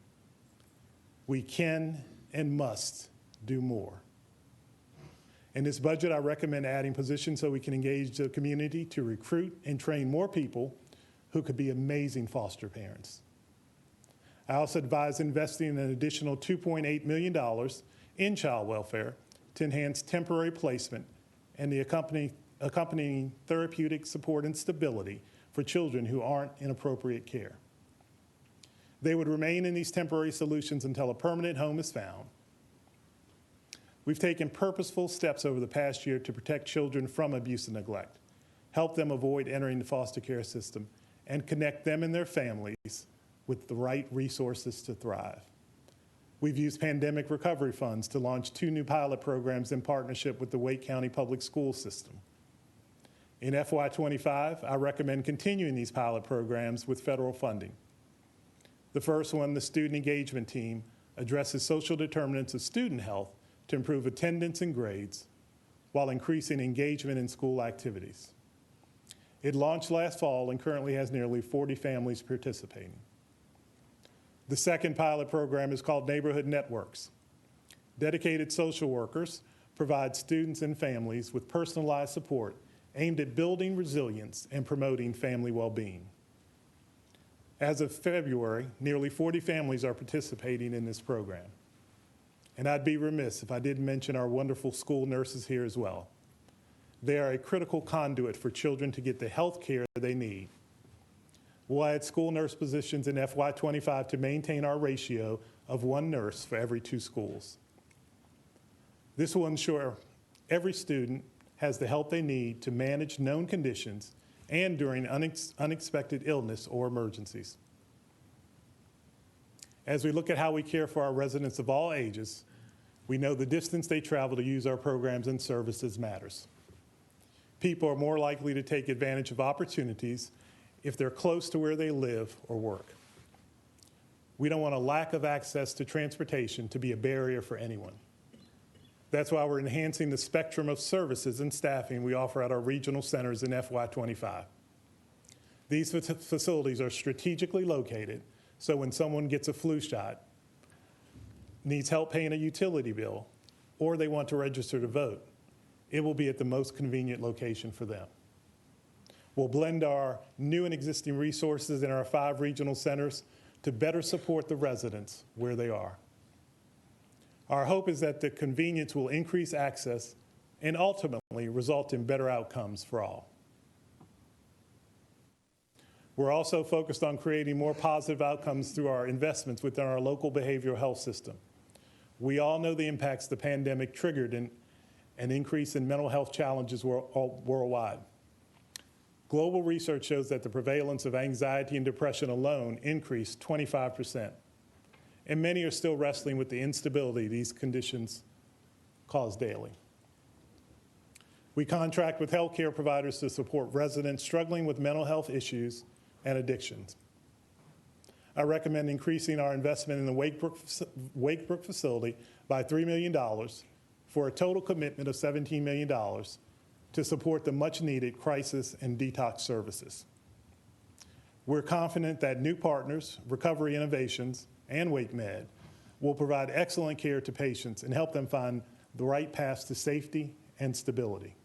We can and must do more. In this budget, I recommend adding positions so we can engage the community to recruit and train more people who could be amazing foster parents. I also advise investing in an additional $2.8 million in child welfare to enhance temporary placement and the accompanying therapeutic support and stability for children who aren't in appropriate care. They would remain in these temporary solutions until a permanent home is found. We've taken purposeful steps over the past year to protect children from abuse and neglect, help them avoid entering the foster care system, and connect them and their families with the right resources to thrive. We've used pandemic recovery funds to launch 2 new pilot programs in partnership with the Wake County Public School System. In FY25, I recommend continuing these pilot programs with federal funding. The first one, the Student Engagement Team, addresses social determinants of student health to improve attendance and grades while increasing engagement in school activities. It launched last fall and currently has nearly 40 families participating. The second pilot program is called Neighborhood Networks. Dedicated social workers provide students and families with personalized support aimed at building resilience and promoting family well-being. As of February, nearly 40 families are participating in this program. And I'd be remiss if I didn't mention our wonderful school nurses here as well. They are a critical conduit for children to get the health care they need. We'll add school nurse positions in FY25 to maintain our ratio of 1 nurse for every 2 schools. This will ensure every student has the help they need to manage known conditions and during unexpected illness or emergencies. As we look at how we care for our residents of all ages, we know the distance they travel to use our programs and services matters. People are more likely to take advantage of opportunities if they're close to where they live or work. We don't want a lack of access to transportation to be a barrier for anyone. That's why we're enhancing the spectrum of services and staffing we offer at our regional centers in FY25. These facilities are strategically located, so when someone gets a flu shot, needs help paying a utility bill, or they want to register to vote, it will be at the most convenient location for them. We'll blend our new and existing resources in our 5 regional centers to better support the residents where they are. Our hope is that the convenience will increase access and ultimately result in better outcomes for all. We're also focused on creating more positive outcomes through our investments within our local behavioral health system. We all know the impacts the pandemic triggered in an increase in mental health challenges worldwide. Global research shows that the prevalence of anxiety and depression alone increased 25%, and many are still wrestling with the instability these conditions cause daily. We contract with healthcare providers to support residents struggling with mental health issues and addictions. I recommend increasing our investment in the Wakebrook facility by $3 million for a total commitment of $17 million to support the much-needed crisis and detox services. We're confident that new partners, Recovery Innovations, and WakeMed will provide excellent care to patients and help them find the right path to safety and stability.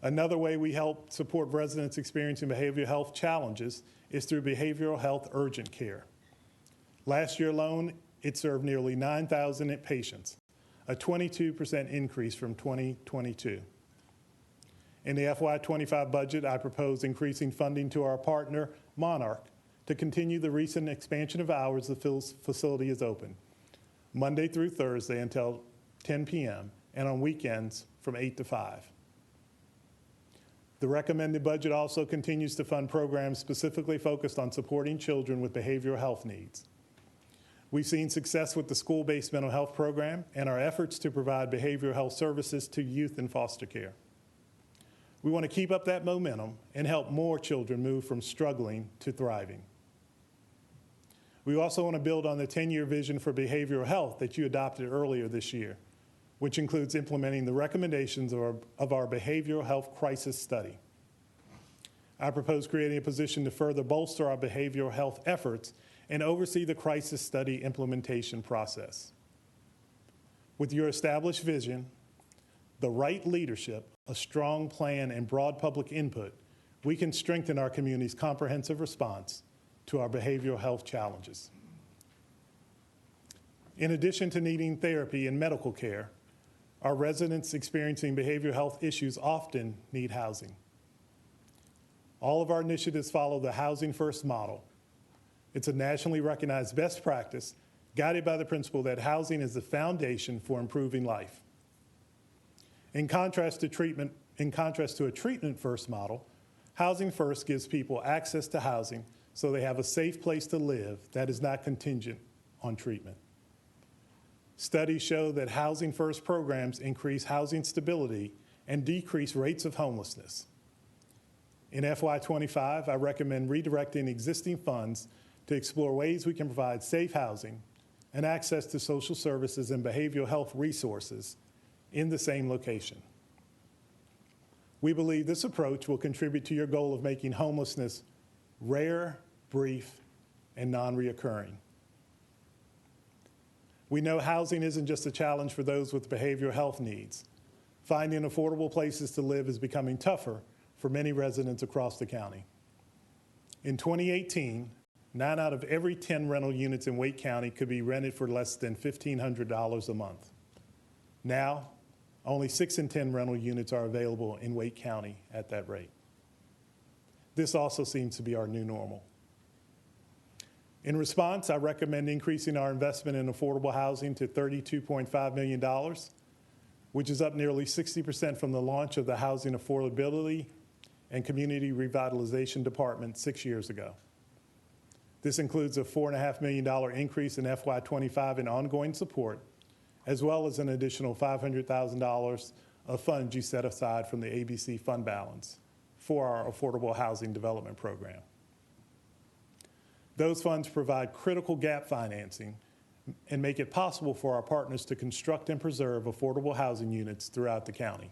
Another way we help support residents experiencing behavioral health challenges is through behavioral health urgent care. Last year alone, it served nearly 9,000 patients, a 22% increase from 2022. In the FY25 budget, I propose increasing funding to our partner, Monarch, to continue the recent expansion of hours the facility is open, Monday through Thursday until 10 p.m., and on weekends from 8 to 5. The recommended budget also continues to fund programs specifically focused on supporting children with behavioral health needs. We've seen success with the school-based mental health program and our efforts to provide behavioral health services to youth in foster care. We want to keep up that momentum and help more children move from struggling to thriving. We also want to build on the 10-year vision for behavioral health that you adopted earlier this year, which includes implementing the recommendations of our behavioral health crisis study. I propose creating a position to further bolster our behavioral health efforts and oversee the crisis study implementation process. With your established vision, the right leadership, a strong plan, and broad public input, we can strengthen our community's comprehensive response to our behavioral health challenges. In addition to needing therapy and medical care, our residents experiencing behavioral health issues often need housing. All of our initiatives follow the Housing First model. It's a nationally recognized best practice guided by the principle that housing is the foundation for improving life. In contrast to a treatment-first model, Housing First gives people access to housing so they have a safe place to live that is not contingent on treatment. Studies show that Housing First programs increase housing stability and decrease rates of homelessness. In FY25, I recommend redirecting existing funds to explore ways we can provide safe housing and access to social services and behavioral health resources in the same location. We believe this approach will contribute to your goal of making homelessness rare, brief, and non-reoccurring. We know housing isn't just a challenge for those with behavioral health needs. Finding affordable places to live is becoming tougher for many residents across the county. In 2018, 9 out of every 10 rental units in Wake County could be rented for less than $1,500 a month. Now, only 6 in 10 rental units are available in Wake County at that rate. This also seems to be our new normal. In response, I recommend increasing our investment in affordable housing to $32.5 million, which is up nearly 60% from the launch of the Housing Affordability and Community Revitalization Department 6 years ago. This includes a $4.5 million increase in FY25 in ongoing support, as well as an additional $500,000 of funds you set aside from the ABC fund balance for our affordable housing development program. Those funds provide critical gap financing and make it possible for our partners to construct and preserve affordable housing units throughout the county.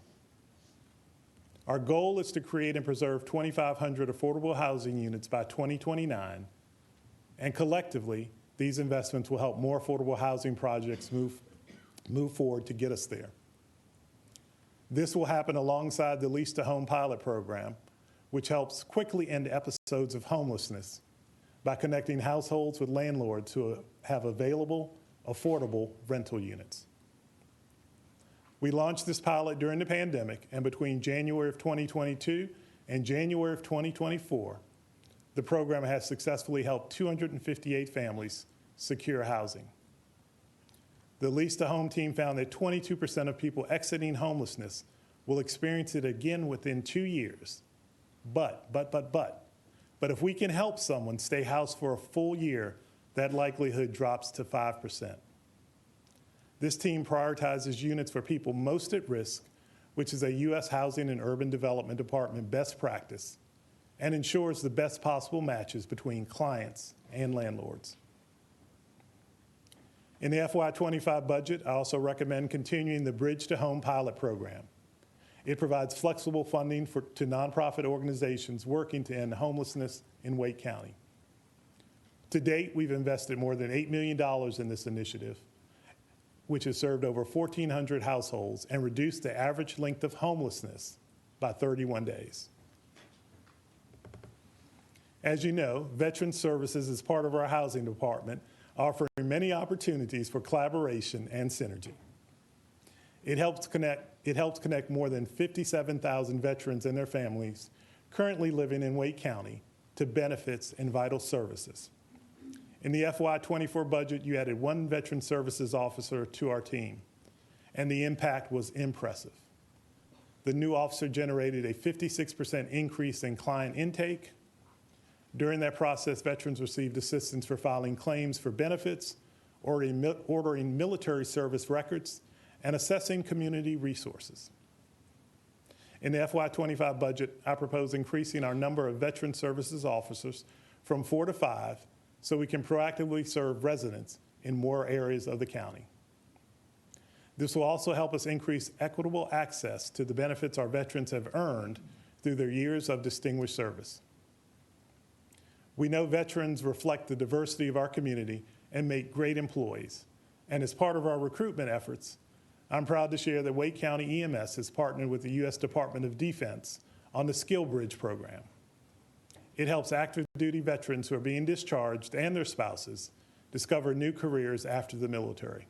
Our goal is to create and preserve 2,500 affordable housing units by 2029, and collectively, these investments will help more affordable housing projects move forward to get us there. This will happen alongside the Lease to Home pilot program, which helps quickly end episodes of homelessness by connecting households with landlords who have available, affordable rental units. We launched this pilot during the pandemic, and between January of 2022 and January of 2024, the program has successfully helped 258 families secure housing. The Lease to Home team found that 22% of people exiting homelessness will experience it again within 2 years. But if we can help someone stay housed for a full year, that likelihood drops to 5%. This team prioritizes units for people most at risk, which is a U.S. Housing and Urban Development Department best practice, and ensures the best possible matches between clients and landlords. In the FY25 budget, I also recommend continuing the Bridge to Home pilot program. It provides flexible funding to nonprofit organizations working to end homelessness in Wake County. To date, we've invested more than $8 million in this initiative, which has served over 1,400 households and reduced the average length of homelessness by 31 days. As you know, Veteran Services is part of our housing department, offering many opportunities for collaboration and synergy. It helps connect more than 57,000 veterans and their families currently living in Wake County to benefits and vital services. In the FY24 budget, you added 1 Veteran Services officer to our team, and the impact was impressive. The new officer generated a 56% increase in client intake. During that process, veterans received assistance for filing claims for benefits, ordering military service records, and assessing community resources. In the FY25 budget, I propose increasing our number of Veteran Services officers from 4 to 5 so we can proactively serve residents in more areas of the county. This will also help us increase equitable access to the benefits our veterans have earned through their years of distinguished service. We know veterans reflect the diversity of our community and make great employees. And as part of our recruitment efforts, I'm proud to share that Wake County EMS has partnered with the U.S. Department of Defense on the Skill Bridge program. It helps active duty veterans who are being discharged and their spouses discover new careers after the military.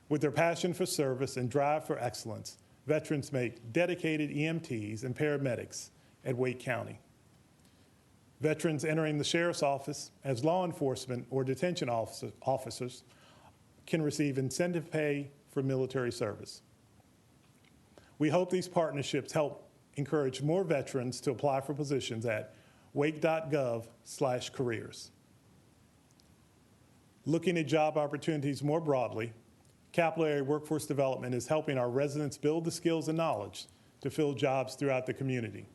With their passion for service and drive for excellence, veterans make dedicated EMTs and paramedics at Wake County. Veterans entering the sheriff's office as law enforcement or detention officers can receive incentive pay for military service. We hope these partnerships help encourage more veterans to apply for positions at wake.gov/careers. Looking at job opportunities more broadly, capillary workforce development is helping our residents build the skills and knowledge to fill jobs throughout the community,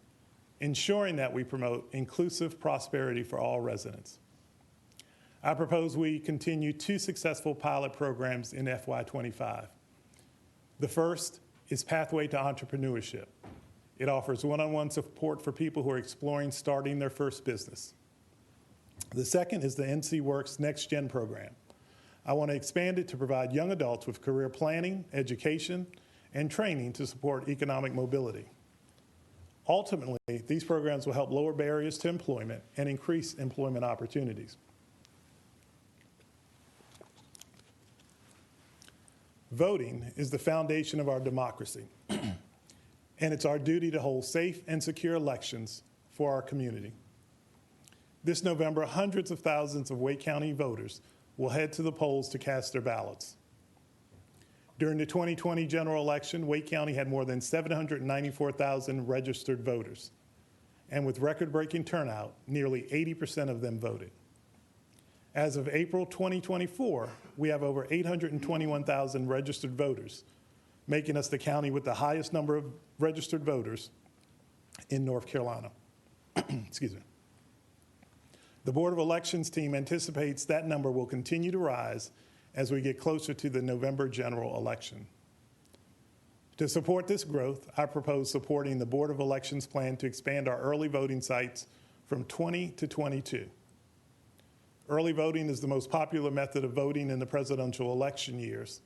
ensuring that we promote inclusive prosperity for all residents. I propose we continue 2 successful pilot programs in FY25. The first is Pathway to Entrepreneurship. It offers one-on-one support for people who are exploring starting their first business. The second is the NC Works Next Gen program. I want to expand it to provide young adults with career planning, education, and training to support economic mobility. Ultimately, these programs will help lower barriers to employment and increase employment opportunities. Voting is the foundation of our democracy, and it's our duty to hold safe and secure elections for our community. This November, hundreds of thousands of Wake County voters will head to the polls to cast their ballots. During the 2020 general election, Wake County had more than 794,000 registered voters. And with record-breaking turnout, nearly 80% of them voted. As of April 2024, we have over 821,000 registered voters, making us the county with the highest number of registered voters in North Carolina. Excuse me. The Board of Elections team anticipates that number will continue to rise as we get closer to the November general election. To support this growth, I propose supporting the Board of Elections plan to expand our early voting sites from 20 to 22. Early voting is the most popular method of voting in the presidential election years,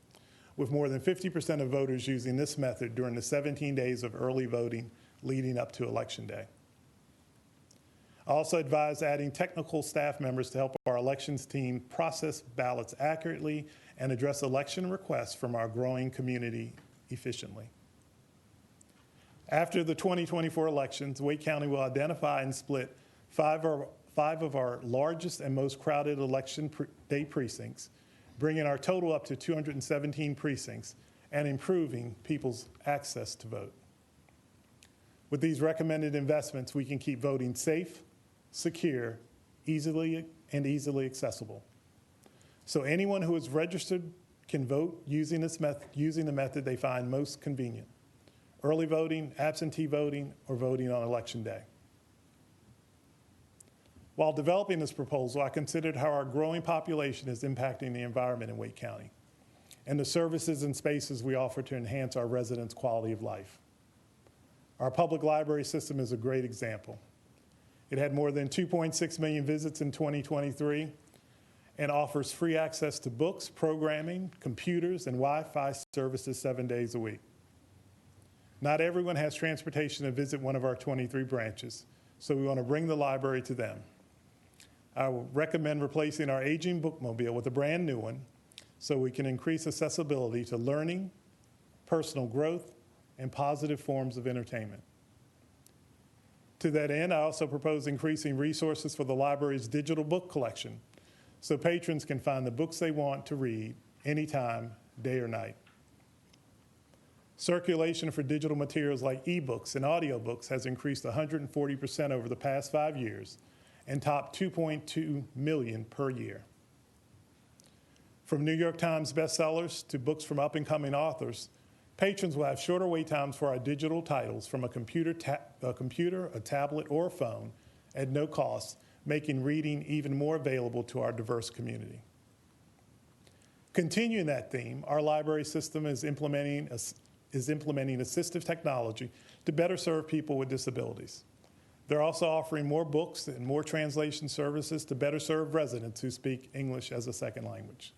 with more than 50% of voters using this method during the 17 days of early voting leading up to Election Day. I also advise adding technical staff members to help our elections team process ballots accurately and address election requests from our growing community efficiently. After the 2024 elections, Wake County will identify and split five of our largest and most crowded election day precincts, bringing our total up to 217 precincts and improving people's access to vote. With these recommended investments, we can keep voting safe, secure, easily accessible. So anyone who is registered can vote using the method they find most convenient: early voting, absentee voting, or voting on Election Day. While developing this proposal, I considered how our growing population is impacting the environment in Wake County and the services and spaces we offer to enhance our residents' quality of life. Our public library system is a great example. It had more than 2.6 million visits in 2023 and offers free access to books, programming, computers, and Wi-Fi services 7 days a week. Not everyone has transportation to visit one of our 23 branches, so we want to bring the library to them. I will recommend replacing our aging bookmobile with a brand new one so we can increase accessibility to learning, personal growth, and positive forms of entertainment. To that end, I also propose increasing resources for the library's digital book collection so patrons can find the books they want to read anytime, day or night. Circulation for digital materials like ebooks and audiobooks has increased 140% over the past 5 years and topped 2.2 million per year. From New York Times bestsellers to books from up-and-coming authors, patrons will have shorter wait times for our digital titles from a computer, a tablet, or a phone at no cost, making reading even more available to our diverse community. Continuing that theme, our library system is implementing assistive technology to better serve people with disabilities. They're also offering more books and more translation services to better serve residents who speak English as a second language.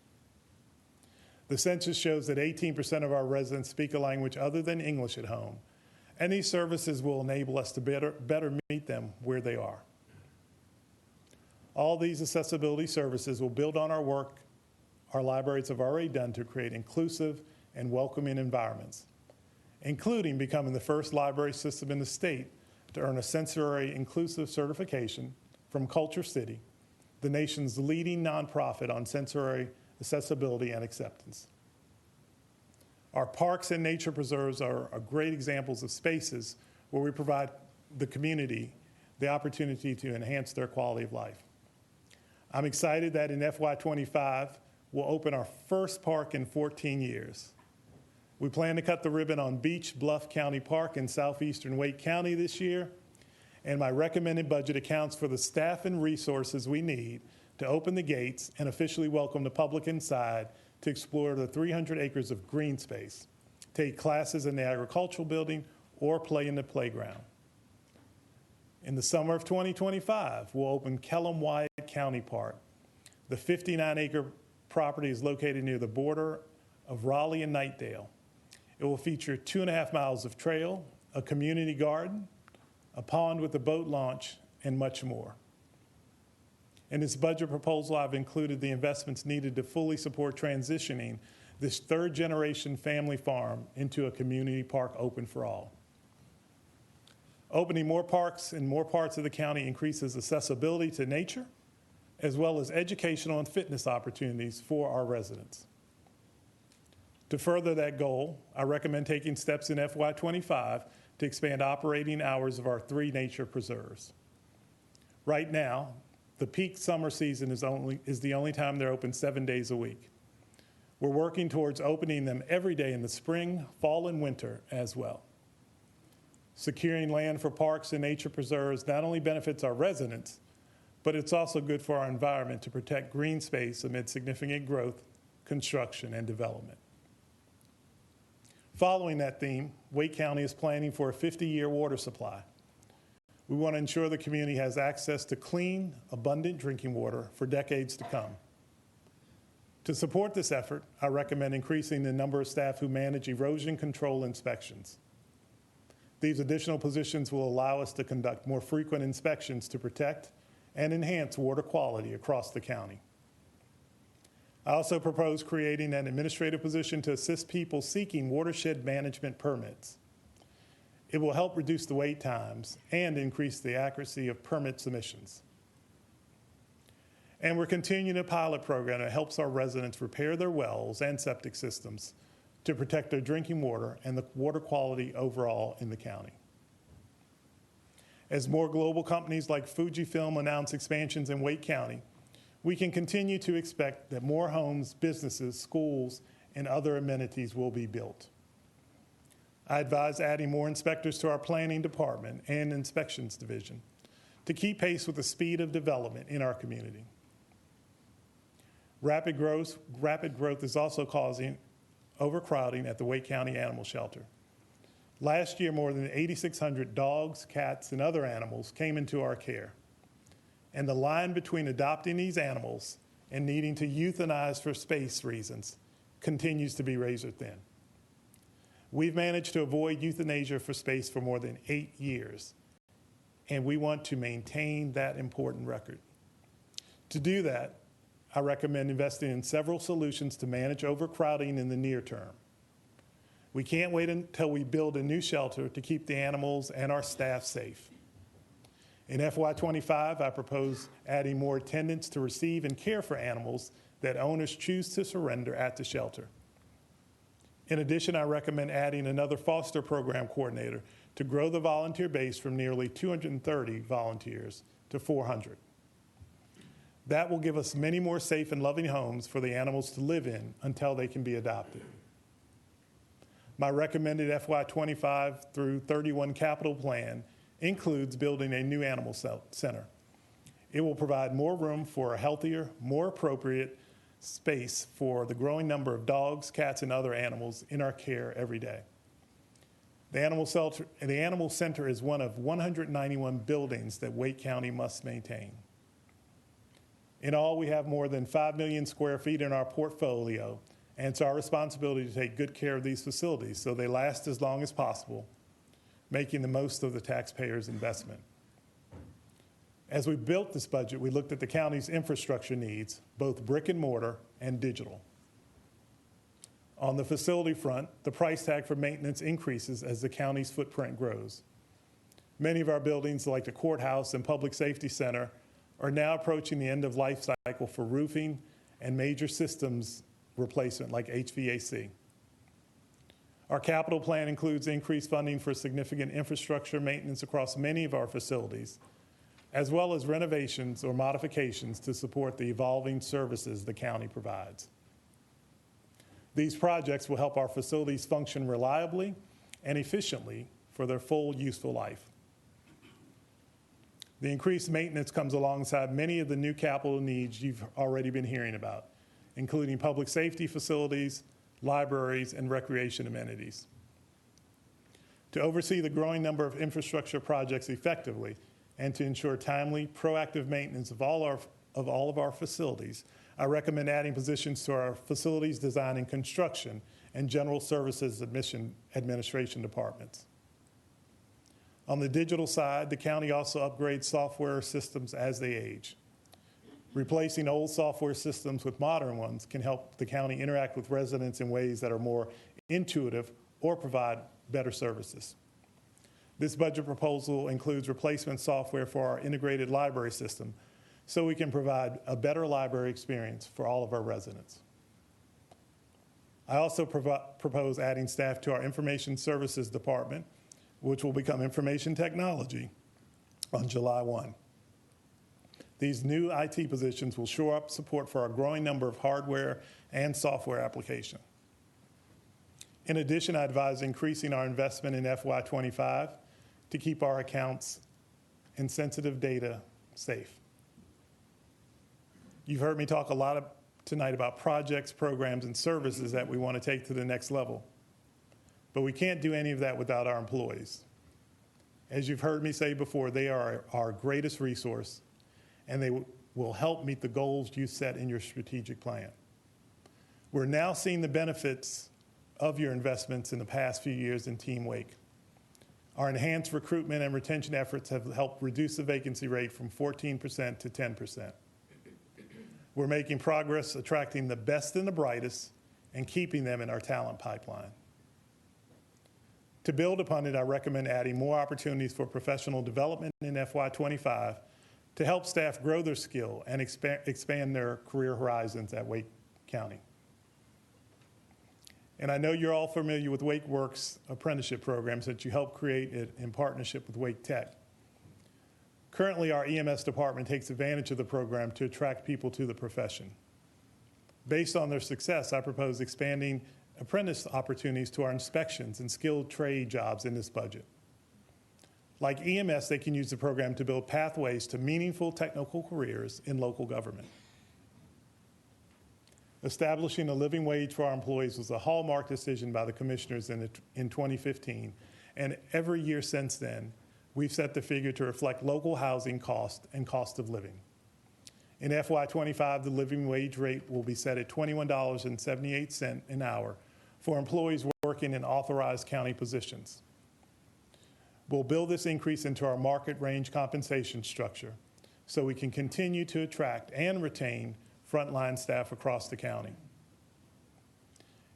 The census shows that 18% of our residents speak a language other than English at home, and these services will enable us to better meet them where they are. All these accessibility services will build on our work our libraries have already done to create inclusive and welcoming environments, including becoming the first library system in the state to earn a sensory inclusive certification from Culture City, the nation's leading nonprofit on sensory accessibility and acceptance. Our parks and nature preserves are great examples of spaces where we provide the community the opportunity to enhance their quality of life. I'm excited that in FY25, we'll open our first park in 14 years. We plan to cut the ribbon on Beach Bluff County Park in southeastern Wake County this year, and my recommended budget accounts for the staff and resources we need to open the gates and officially welcome the public inside to explore the 300 acres of green space, take classes in the agricultural building, or play in the playground. In the summer of 2025, we'll open Kellum-Wyatt County Park. The 59-acre property is located near the border of Raleigh and Knightdale. It will feature 2.5 miles of trail, a community garden, a pond with a boat launch, and much more. In this budget proposal, I've included the investments needed to fully support transitioning this third-generation family farm into a community park open for all. Opening more parks in more parts of the county increases accessibility to nature, as well as educational and fitness opportunities for our residents. To further that goal, I recommend taking steps in FY25 to expand operating hours of our 3 nature preserves. Right now, the peak summer season is the only time they're open 7 days a week. We're working towards opening them every day in the spring, fall, and winter as well. Securing land for parks and nature preserves not only benefits our residents, but it's also good for our environment to protect green space amid significant growth, construction, and development. Following that theme, Wake County is planning for a 50-year water supply. We want to ensure the community has access to clean, abundant drinking water for decades to come. To support this effort, I recommend increasing the number of staff who manage erosion control inspections. These additional positions will allow us to conduct more frequent inspections to protect and enhance water quality across the county. I also propose creating an administrative position to assist people seeking watershed management permits. It will help reduce the wait times and increase the accuracy of permit submissions. And we're continuing a pilot program that helps our residents repair their wells and septic systems to protect their drinking water and the water quality overall in the county. As more global companies like Fujifilm announce expansions in Wake County, we can continue to expect that more homes, businesses, schools, and other amenities will be built. I advise adding more inspectors to our planning department and inspections division to keep pace with the speed of development in our community. Rapid growth is also causing overcrowding at the Wake County Animal Shelter. Last year, more than 8,600 dogs, cats, and other animals came into our care. And the line between adopting these animals and needing to euthanize for space reasons continues to be razor thin. We've managed to avoid euthanasia for space for more than 8 years, and we want to maintain that important record. To do that, I recommend investing in several solutions to manage overcrowding in the near term. We can't wait until we build a new shelter to keep the animals and our staff safe. In FY25, I propose adding more attendants to receive and care for animals that owners choose to surrender at the shelter. In addition, I recommend adding another foster program coordinator to grow the volunteer base from nearly 230 volunteers to 400. That will give us many more safe and loving homes for the animals to live in until they can be adopted. My recommended FY25 through 31 capital plan includes building a new animal center. It will provide more room for a healthier, more appropriate space for the growing number of dogs, cats, and other animals in our care every day. The animal center is one of 191 buildings that Wake County must maintain. In all, we have more than 5 million square feet in our portfolio, and it's our responsibility to take good care of these facilities so they last as long as possible, making the most of the taxpayers' investment. As we built this budget, we looked at the county's infrastructure needs, both brick and mortar and digital. On the facility front, the price tag for maintenance increases as the county's footprint grows. Many of our buildings, like the courthouse and public safety center, are now approaching the end of life cycle for roofing and major systems replacement like HVAC. Our capital plan includes increased funding for significant infrastructure maintenance across many of our facilities, as well as renovations or modifications to support the evolving services the county provides. These projects will help our facilities function reliably and efficiently for their full useful life. The increased maintenance comes alongside many of the new capital needs you've already been hearing about, including public safety facilities, libraries, and recreation amenities. To oversee the growing number of infrastructure projects effectively and to ensure timely, proactive maintenance of all of our facilities, I recommend adding positions to our facilities design and construction and general services administration departments. On the digital side, the county also upgrades software systems as they age. Replacing old software systems with modern ones can help the county interact with residents in ways that are more intuitive or provide better services. This budget proposal includes replacement software for our integrated library system so we can provide a better library experience for all of our residents. I also propose adding staff to our information services department, which will become information technology on July 1. These new IT positions will shore up support for our growing number of hardware and software applications. In addition, I advise increasing our investment in FY25 to keep our accounts and sensitive data safe. You've heard me talk a lot tonight about projects, programs, and services that we want to take to the next level. But we can't do any of that without our employees. As you've heard me say before, they are our greatest resource, and they will help meet the goals you set in your strategic plan. We're now seeing the benefits of your investments in the past few years in Team Wake. Our enhanced recruitment and retention efforts have helped reduce the vacancy rate from 14% to 10%. We're making progress attracting the best and the brightest and keeping them in our talent pipeline. To build upon it, I recommend adding more opportunities for professional development in FY25 to help staff grow their skill and expand their career horizons at Wake County. And I know you're all familiar with WakeWorks apprenticeship programs that you helped create in partnership with Wake Tech. Currently, our EMS department takes advantage of the program to attract people to the profession. Based on their success, I propose expanding apprentice opportunities to our inspections and skilled trade jobs in this budget. Like EMS, they can use the program to build pathways to meaningful technical careers in local government. Establishing a living wage for our employees was a hallmark decision by the commissioners in 2015, and every year since then, we've set the figure to reflect local housing cost and cost of living. In FY25, the living wage rate will be set at $21.78 an hour for employees working in authorized county positions. We'll build this increase into our market range compensation structure so we can continue to attract and retain frontline staff across the county.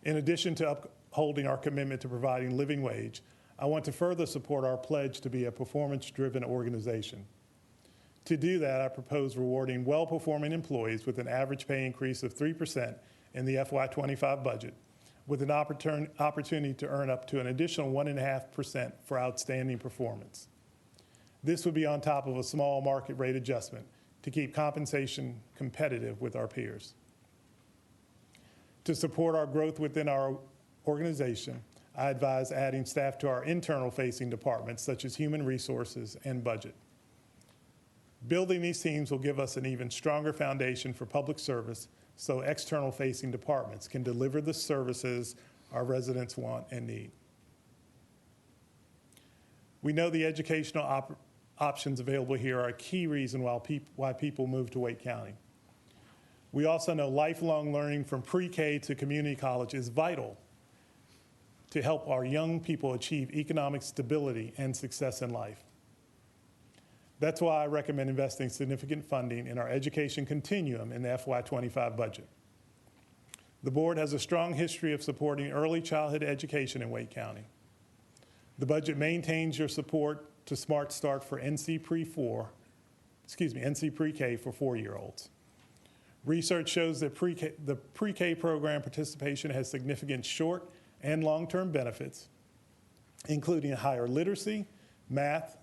In addition to upholding our commitment to providing living wage, I want to further support our pledge to be a performance-driven organization. To do that, I propose rewarding well-performing employees with an average pay increase of 3% in the FY25 budget, with an opportunity to earn up to an additional 1.5% for outstanding performance. This would be on top of a small market rate adjustment to keep compensation competitive with our peers. To support our growth within our organization, I advise adding staff to our internal-facing departments, such as human resources and budget. Building these teams will give us an even stronger foundation for public service so external-facing departments can deliver the services our residents want and need. We know the educational options available here are a key reason why people move to Wake County. We also know lifelong learning from pre-K to community college is vital to help our young people achieve economic stability and success in life. That's why I recommend investing significant funding in our education continuum in the FY25 budget. The board has a strong history of supporting early childhood education in Wake County. The budget maintains your support to Smart Start for NC Pre-4 NC Pre-K for 4-year-olds. Research shows that the pre-K program participation has significant short and long-term benefits, including higher literacy, math,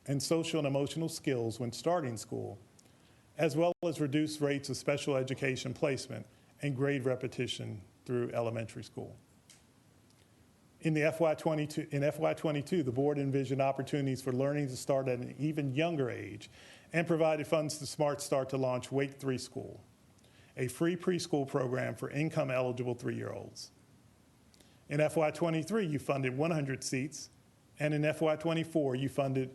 and social and emotional skills when starting school, as well as reduced rates of special education placement and grade repetition through elementary school. In FY22, the board envisioned opportunities for learning to start at an even younger age and provided funds to Smart Start to launch Wake 3 School, a free preschool program for income-eligible 3-year-olds. In FY23, you funded 100 seats, and in FY24, you funded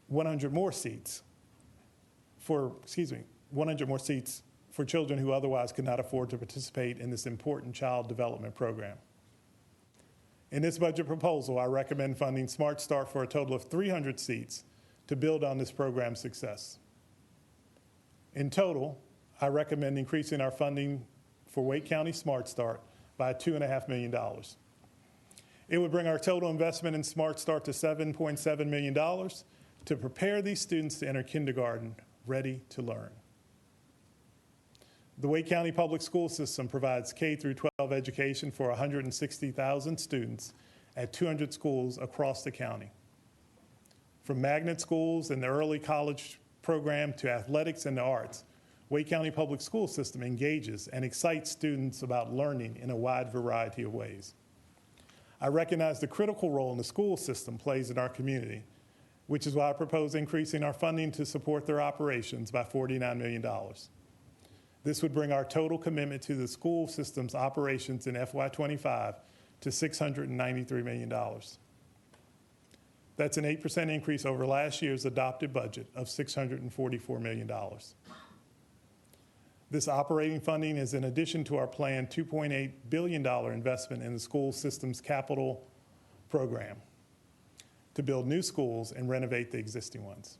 100 more seats for children who otherwise could not afford to participate in this important child development program. In this budget proposal, I recommend funding Smart Start for a total of 300 seats to build on this program's success. In total, I recommend increasing our funding for Wake County Smart Start by $2.5 million. It would bring our total investment in Smart Start to $7.7 million to prepare these students to enter kindergarten ready to learn. The Wake County Public School System provides K through 12 education for 160,000 students at 200 schools across the county. From magnet schools and the early college program to athletics and the arts, Wake County Public School System engages and excites students about learning in a wide variety of ways. I recognize the critical role the school system plays in our community, which is why I propose increasing our funding to support their operations by $49 million. This would bring our total commitment to the school system's operations in FY25 to $693 million. That's an 8% increase over last year's adopted budget of $644 million. This operating funding is in addition to our planned $2.8 billion investment in the school system's capital program to build new schools and renovate the existing ones.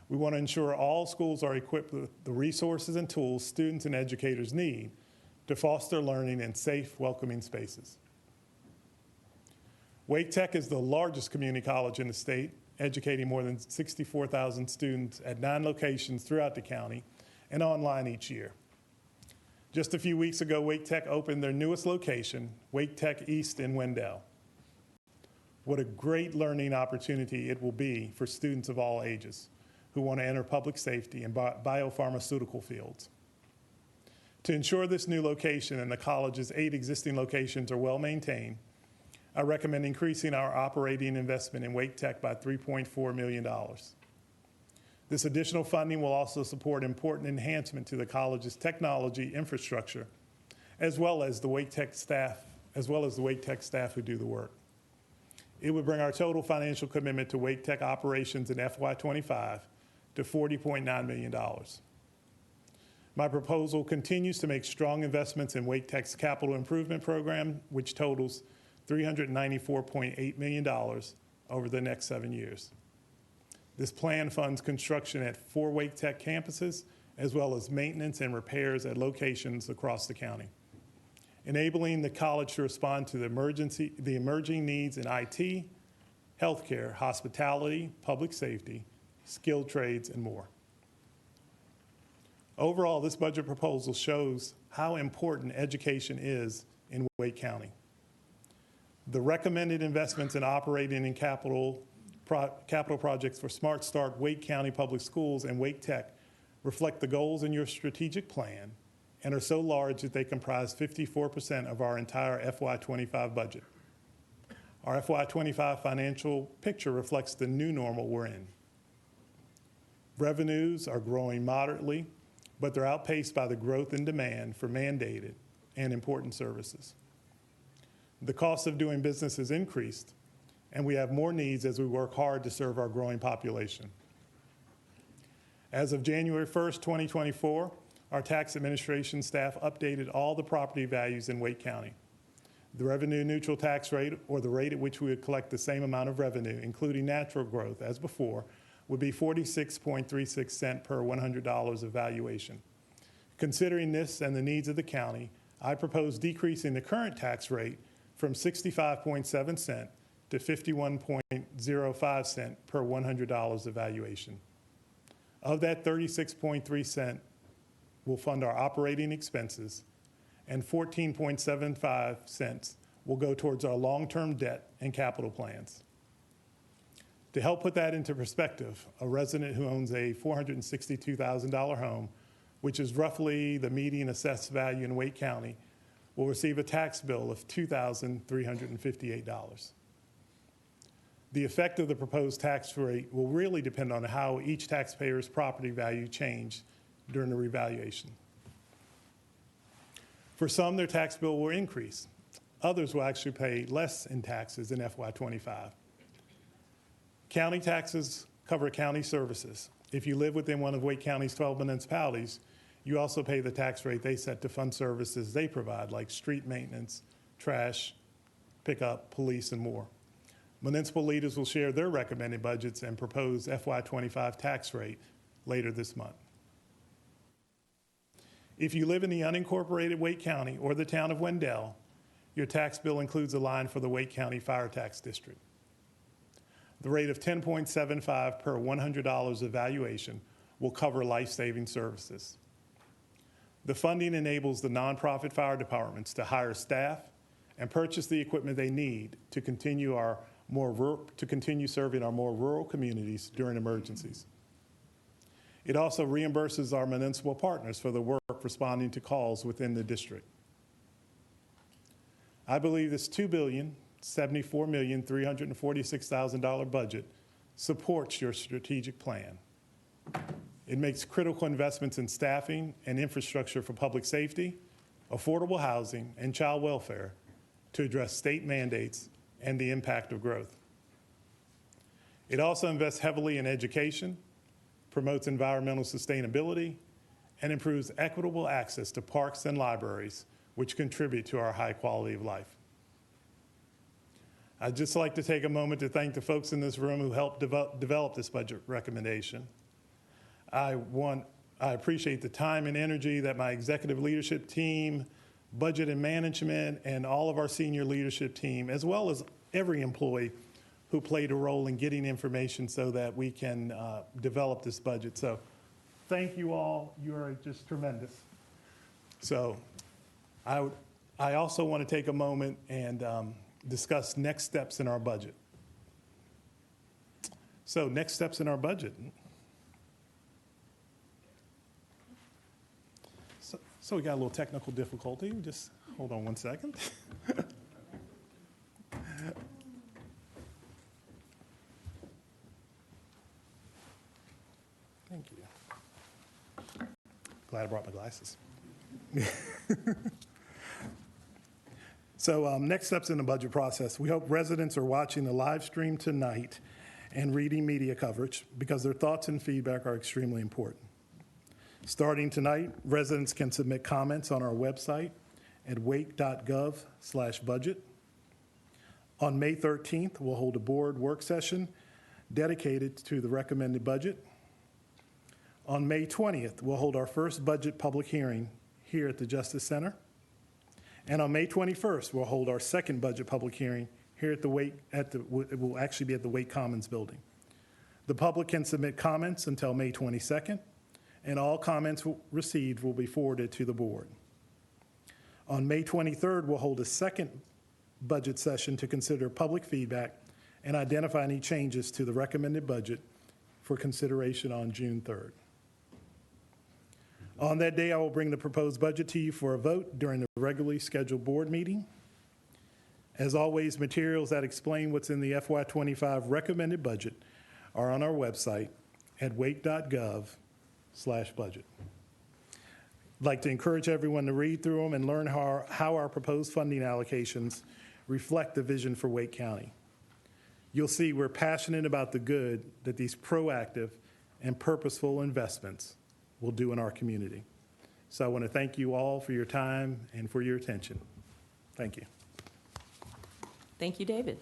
We want to ensure all schools are equipped with the resources and tools students and educators need to foster learning in safe, welcoming spaces. Wake Tech is the largest community college in the state, educating more than 64,000 students at 9 locations throughout the county and online each year. Just a few weeks ago, Wake Tech opened their newest location, Wake Tech East in Wendell. What a great learning opportunity it will be for students of all ages who want to enter public safety and biopharmaceutical fields. To ensure this new location and the college's 8 existing locations are well maintained, I recommend increasing our operating investment in Wake Tech by $3.4 million. This additional funding will also support important enhancement to the college's technology infrastructure, as well as the Wake Tech staff who do the work. It would bring our total financial commitment to Wake Tech operations in FY25 to $40.9 million. My proposal continues to make strong investments in Wake Tech's capital improvement program, which totals $394.8 million over the next 7 years. This plan funds construction at 4 Wake Tech campuses, as well as maintenance and repairs at locations across the county, enabling the college to respond to the emerging needs in IT, healthcare, hospitality, public safety, skilled trades, and more. Overall, this budget proposal shows how important education is in Wake County. The recommended investments in operating and capital projects for Smart Start, Wake County Public Schools, and Wake Tech reflect the goals in your strategic plan and are so large that they comprise 54% of our entire FY25 budget. Our FY25 financial picture reflects the new normal we're in. Revenues are growing moderately, but they're outpaced by the growth in demand for mandated and important services. The cost of doing business has increased, and we have more needs as we work hard to serve our growing population. As of January 1st, 2024, our tax administration staff updated all the property values in Wake County. The revenue neutral tax rate, or the rate at which we would collect the same amount of revenue, including natural growth as before, would be 46.36 cents per $100 of valuation. Considering this and the needs of the county, I propose decreasing the current tax rate from 65.7 cents to 51.05 cents per $100 of valuation. Of that 36.3 cents will fund our operating expenses, and 14.75 cents will go towards our long-term debt and capital plans. To help put that into perspective, a resident who owns a $462,000 home, which is roughly the median assessed value in Wake County, will receive a tax bill of $2,358. The effect of the proposed tax rate will really depend on how each taxpayer's property value changed during the revaluation. For some, their tax bill will increase. Others will actually pay less in taxes in FY25. County taxes cover county services. If you live within one of Wake County's 12 municipalities, you also pay the tax rate they set to fund services they provide, like street maintenance, trash, pickup, police, and more. Municipal leaders will share their recommended budgets and proposed FY25 tax rate later this month. If you live in the unincorporated Wake County or the town of Wendell, your tax bill includes a line for the Wake County Fire Tax District. The rate of 10.75 per $100 of valuation will cover life-saving services. The funding enables the nonprofit fire departments to hire staff and purchase the equipment they need to continue serving our more rural communities during emergencies. It also reimburses our municipal partners for the work responding to calls within the district. I believe this $2,074,346,000 budget supports your strategic plan. It makes critical investments in staffing and infrastructure for public safety, affordable housing, and child welfare to address state mandates and the impact of growth. It also invests heavily in education, promotes environmental sustainability, and improves equitable access to parks and libraries, which contribute to our high quality of life. I'd just like to take a moment to thank the folks in this room who helped develop this budget recommendation. I appreciate the time and energy that my executive leadership team, budget and management, and all of our senior leadership team, as well as every employee who played a role in getting information so that we can develop this budget. So thank you all. You are just tremendous. So I also want to take a moment and discuss next steps in our budget. So next steps in our budget. So we got a little technical difficulty. Just hold on one second. Thank you. Glad I brought my glasses. So next steps in the budget process. We hope residents are watching the live stream tonight and reading media coverage because their thoughts and feedback are extremely important. Starting tonight, residents can submit comments on our website at wake.gov/budget. On May 13th, we'll hold a board work session dedicated to the recommended budget. On May 20th, we'll hold our first budget public hearing here at the Justice Center. And on May 21st, we'll hold our second budget public hearing here at it will actually be at the Wake Commons building. The public can submit comments until May 22nd, and all comments received will be forwarded to the board. On May 23rd, we'll hold a second budget session to consider public feedback and identify any changes to the recommended budget for consideration on June 3rd. On that day, I will bring the proposed budget to you for a vote during the regularly scheduled board meeting. As always, materials that explain what's in the FY25 recommended budget are on our website at wake.gov/budget. I'd like to encourage everyone to read through them and learn how our proposed funding allocations reflect the vision for Wake County. You'll see we're passionate about the good that these proactive and purposeful investments will do in our community. So I want to thank you all for your time and for your attention. Thank you. Thank you, David.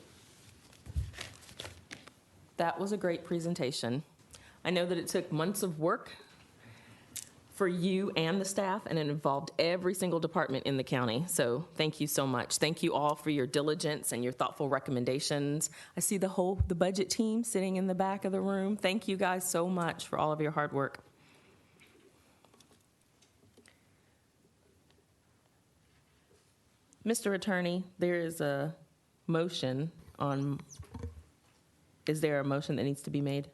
That was a great presentation. I know that it took months of work for you and the staff, and it involved every single department in the county. So thank you so much. Thank you all for your diligence and your thoughtful recommendations. I see the budget team sitting in the back of the room. Thank you guys so much for all of your hard work. Mr. Attorney, there is a motion on, is there a motion that needs to be made?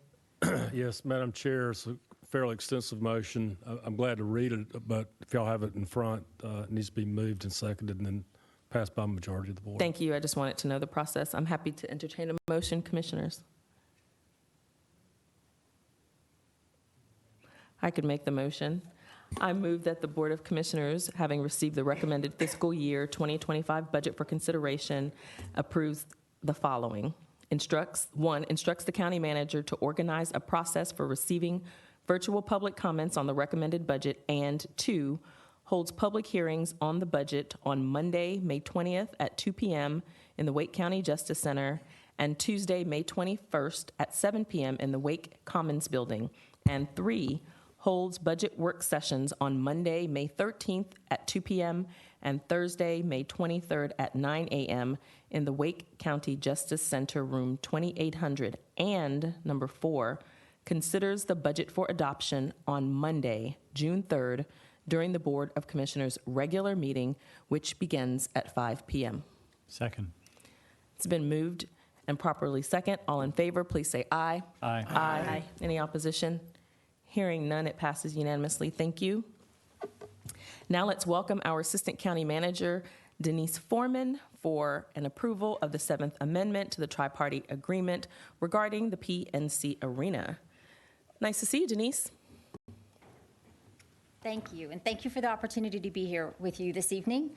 Yes, Madam Chair, it's a fairly extensive motion. I'm glad to read it, but if y'all have it in front, it needs to be moved and seconded and then passed by a majority of the board. Thank you. I just wanted to know the process. I'm happy to entertain a motion, commissioners. I could make the motion. I move that the Board of Commissioners, having received the recommended fiscal year 2025 budget for consideration, approves the following. Instructs the county manager to organize a process for receiving virtual public comments on the recommended budget, and 2, holds public hearings on the budget on Monday, May 20th at 2 p.m. in the Wake County Justice Center, and Tuesday, May 21st at 7 p.m. in the Wake Commons Building, and 3, holds budget work sessions on Monday, May 13th at 2 p.m. and Thursday, May 23rd at 9 a.m. in the Wake County Justice Center, room 2800. And number 4, considers the budget for adoption on Monday, June 3rd, during the Board of Commissioners' regular meeting, which begins at 5 p.m. Second. It's been moved and properly second. All in favor, please say aye. Aye. Aye. Any opposition? Hearing none, it passes unanimously. Thank you. Now let's welcome our Assistant County Manager, Denise Foreman, for an approval of the 7th Amendment to the Tri-Party Agreement regarding the PNC Arena. Nice to see you, Denise. Thank you, and thank you for the opportunity to be here with you this evening.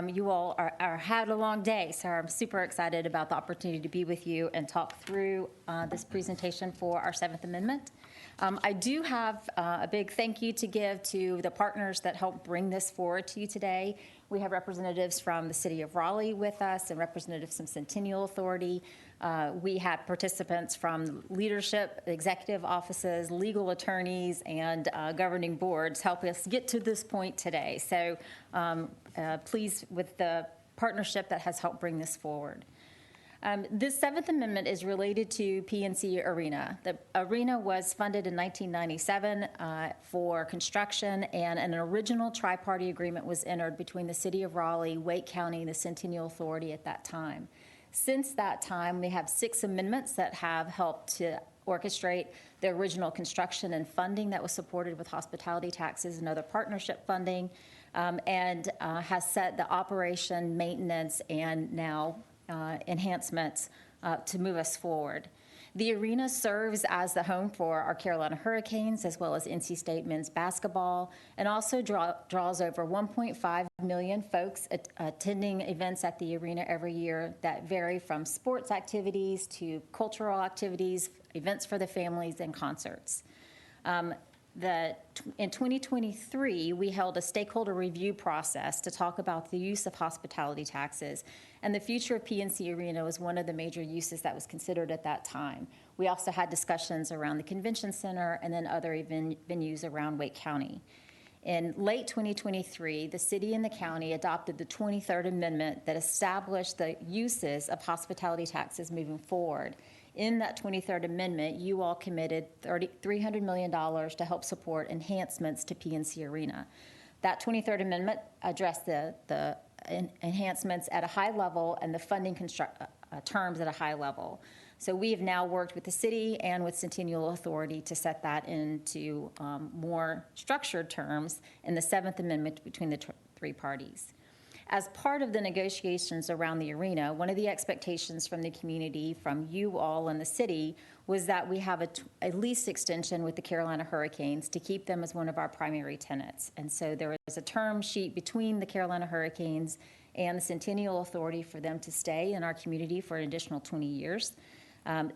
You all had a long day, so I'm super excited about the opportunity to be with you and talk through this presentation for our 7th Amendment. I do have a big thank you to give to the partners that helped bring this forward to you today. We have representatives from the City of Raleigh with us and representatives from Centennial Authority. We had participants from leadership, executive offices, legal attorneys, and governing boards help us get to this point today. So pleased with the partnership that has helped bring this forward. This 7th Amendment is related to PNC Arena. The arena was funded in 1997 for construction, and an original tri-party agreement was entered between the City of Raleigh, Wake County, and the Centennial Authority at that time. Since that time, we have 6 amendments that have helped to orchestrate the original construction and funding that was supported with hospitality taxes and other partnership funding, and has set the operation, maintenance, and now enhancements to move us forward. The arena serves as the home for our Carolina Hurricanes, as well as NC State men's basketball, and also draws over 1.5 million folks attending events at the arena every year that vary from sports activities to cultural activities, events for the families, and concerts. In 2023, we held a stakeholder review process to talk about the use of hospitality taxes, and the future of PNC Arena was one of the major uses that was considered at that time. We also had discussions around the convention center and then other venues around Wake County. In late 2023, the city and the county adopted the 23rd Amendment that established the uses of hospitality taxes moving forward. In that 23rd Amendment, you all committed $300 million to help support enhancements to PNC Arena. That 23rd Amendment addressed the enhancements at a high level and the funding terms at a high level. So we have now worked with the city and with Centennial Authority to set that into more structured terms in the 7th Amendment between the 3 parties. As part of the negotiations around the arena, one of the expectations from the community, from you all and the city, was that we have a lease extension with the Carolina Hurricanes to keep them as one of our primary tenants. And so there was a term sheet between the Carolina Hurricanes and the Centennial Authority for them to stay in our community for an additional 20 years.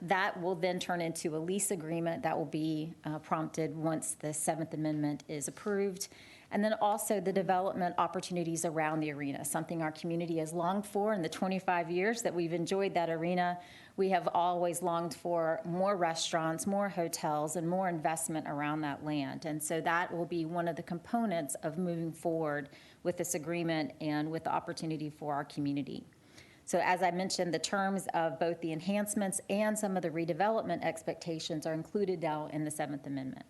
That will then turn into a lease agreement that will be prompted once the 7th Amendment is approved. And then also the development opportunities around the arena, something our community has longed for in the 25 years that we've enjoyed that arena. We have always longed for more restaurants, more hotels, and more investment around that land. And so that will be one of the components of moving forward with this agreement and with the opportunity for our community. So as I mentioned, the terms of both the enhancements and some of the redevelopment expectations are included now in the Seventh Amendment.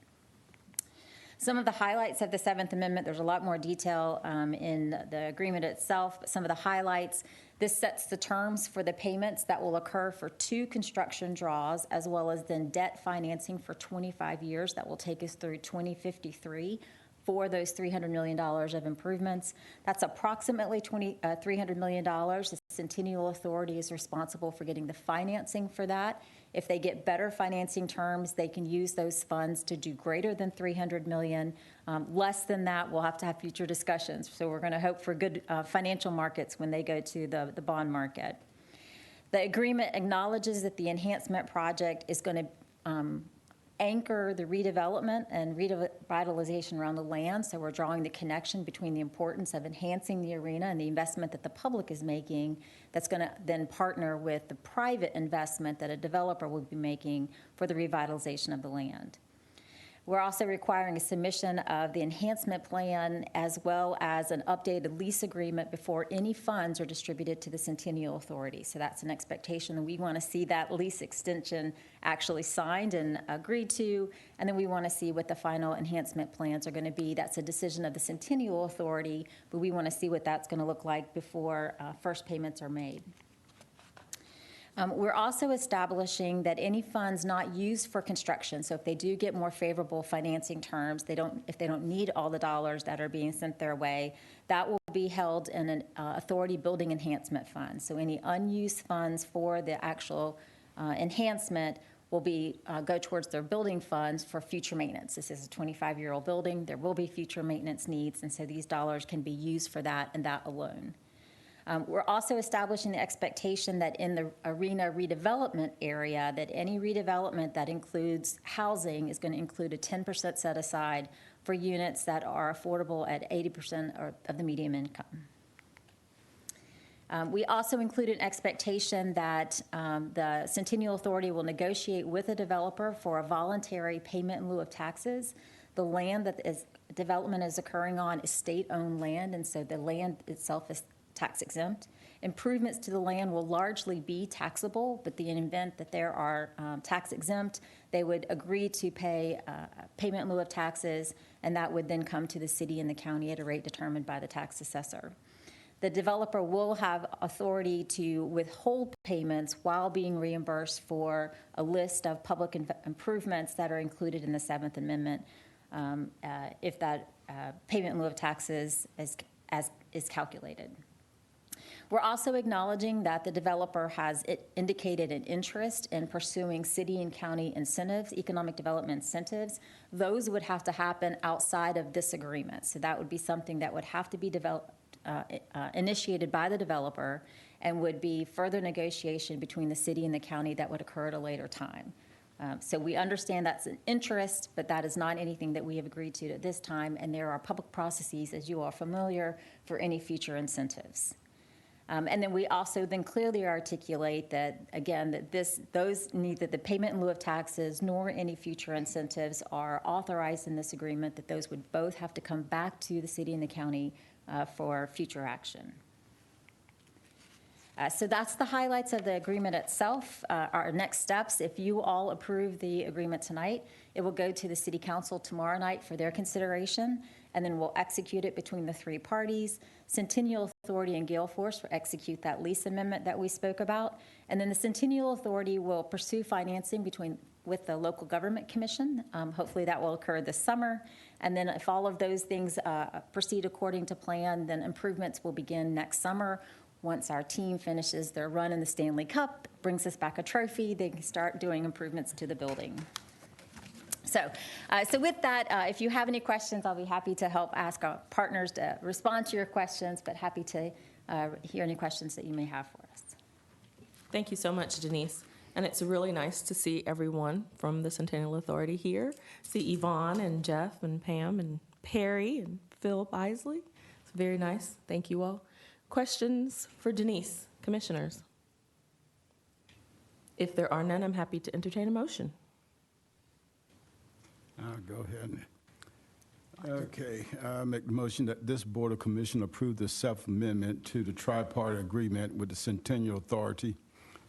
Some of the highlights of the Seventh Amendment, there's a lot more detail in the agreement itself, but some of the highlights, this sets the terms for the payments that will occur for 2 construction draws, as well as then debt financing for 25 years that will take us through 2053 for those $300 million of improvements. That's approximately $300 million. The Centennial Authority is responsible for getting the financing for that. If they get better financing terms, they can use those funds to do greater than $300 million. Less than that, we'll have to have future discussions. So we're going to hope for good financial markets when they go to the bond market. The agreement acknowledges that the enhancement project is going to anchor the redevelopment and revitalization around the land. So we're drawing the connection between the importance of enhancing the arena and the investment that the public is making that's going to then partner with the private investment that a developer will be making for the revitalization of the land. We're also requiring a submission of the enhancement plan as well as an updated lease agreement before any funds are distributed to the Centennial Authority. So that's an expectation that we want to see that lease extension actually signed and agreed to, and then we want to see what the final enhancement plans are going to be. That's a decision of the Centennial Authority, but we want to see what that's going to look like before first payments are made. We're also establishing that any funds not used for construction, so if they do get more favorable financing terms, if they don't need all the dollars that are being sent their way, that will be held in an authority building enhancement fund. So any unused funds for the actual enhancement will go towards their building funds for future maintenance. This is a 25-year-old building. There will be future maintenance needs, and so these dollars can be used for that and that alone. We're also establishing the expectation that in the arena redevelopment area, that any redevelopment that includes housing is going to include a 10% set aside for units that are affordable at 80% of the median income. We also include an expectation that the Centennial Authority will negotiate with a developer for a voluntary payment in lieu of taxes. The land that development is occurring on is state-owned land, and so the land itself is tax exempt. Improvements to the land will largely be taxable, but in the event that there are tax exempt, they would agree to pay payment in lieu of taxes, and that would then come to the city and the county at a rate determined by the tax assessor. The developer will have authority to withhold payments while being reimbursed for a list of public improvements that are included in the Seventh Amendment if that payment in lieu of taxes is calculated. We're also acknowledging that the developer has indicated an interest in pursuing city and county incentives, economic development incentives. Those would have to happen outside of this agreement. So that would be something that would have to be initiated by the developer and would be further negotiation between the city and the county that would occur at a later time. So we understand that's an interest, but that is not anything that we have agreed to at this time, and there are public processes, as you are familiar, for any future incentives. And then we also then clearly articulate that, again, that those neither the payment in lieu of taxes nor any future incentives are authorized in this agreement, that those would both have to come back to the city and the county for future action. So that's the highlights of the agreement itself. Our next steps, if you all approve the agreement tonight, it will go to the City Council tomorrow night for their consideration, and then we'll execute it between the 3 parties. Centennial Authority and Gale Force will execute that lease amendment that we spoke about, and then the Centennial Authority will pursue financing with the Local Government Commission. Hopefully that will occur this summer, and then if all of those things proceed according to plan, then improvements will begin next summer. Once our team finishes their run in the Stanley Cup, brings us back a trophy, they can start doing improvements to the building. So with that, if you have any questions, I'll be happy to help ask our partners to respond to your questions, but happy to hear any questions that you may have for us. Thank you so much, Denise. And it's really nice to see everyone from the Centennial Authority here. See Yvonne and Jeff and Pam and Perry and Phil Isley. It's very nice. Thank you all. Questions for Denise, commissioners? If there are none, I'm happy to entertain a motion. I'll go ahead. Okay, I make the motion that this Board of Commissioners approve the self-amendment to the tripartite agreement with the Centennial Authority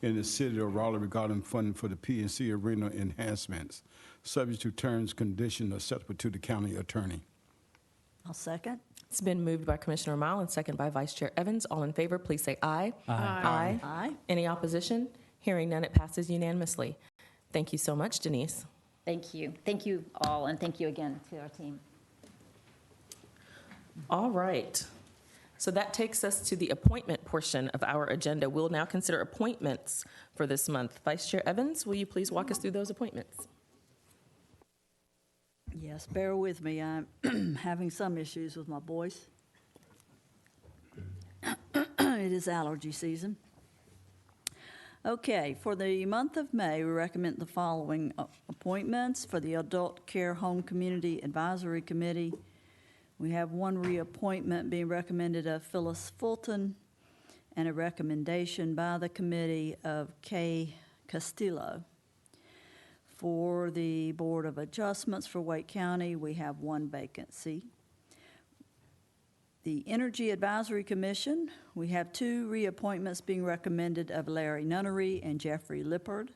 in the city of Raleigh regarding funding for the PNC Arena enhancements, subject to terms, conditions acceptable to the county attorney. I'll second. It's been moved by Commissioner Romali and second by Vice Chair Evans. All in favor, please say aye. Aye. Aye. Any opposition? Hearing none, it passes unanimously. Thank you so much, Denise. Thank you. Thank you all, and thank you again to our team. All right. So that takes us to the appointment portion of our agenda. We'll now consider appointments for this month. Vice Chair Evans, will you please walk us through those appointments? Yes, bear with me. I'm having some issues with my voice. It is allergy season. Okay, for the month of May, we recommend the following appointments for the Adult Care Home Community Advisory Committee. We have one reappointment being recommended of Phyllis Fulton and a recommendation by the committee of Kay Castillo. For the Board of Adjustments for Wake County, we have one vacancy. The Energy Advisory Commission, we have two reappointments being recommended of Larry Nunnery and Jeffrey Lippard.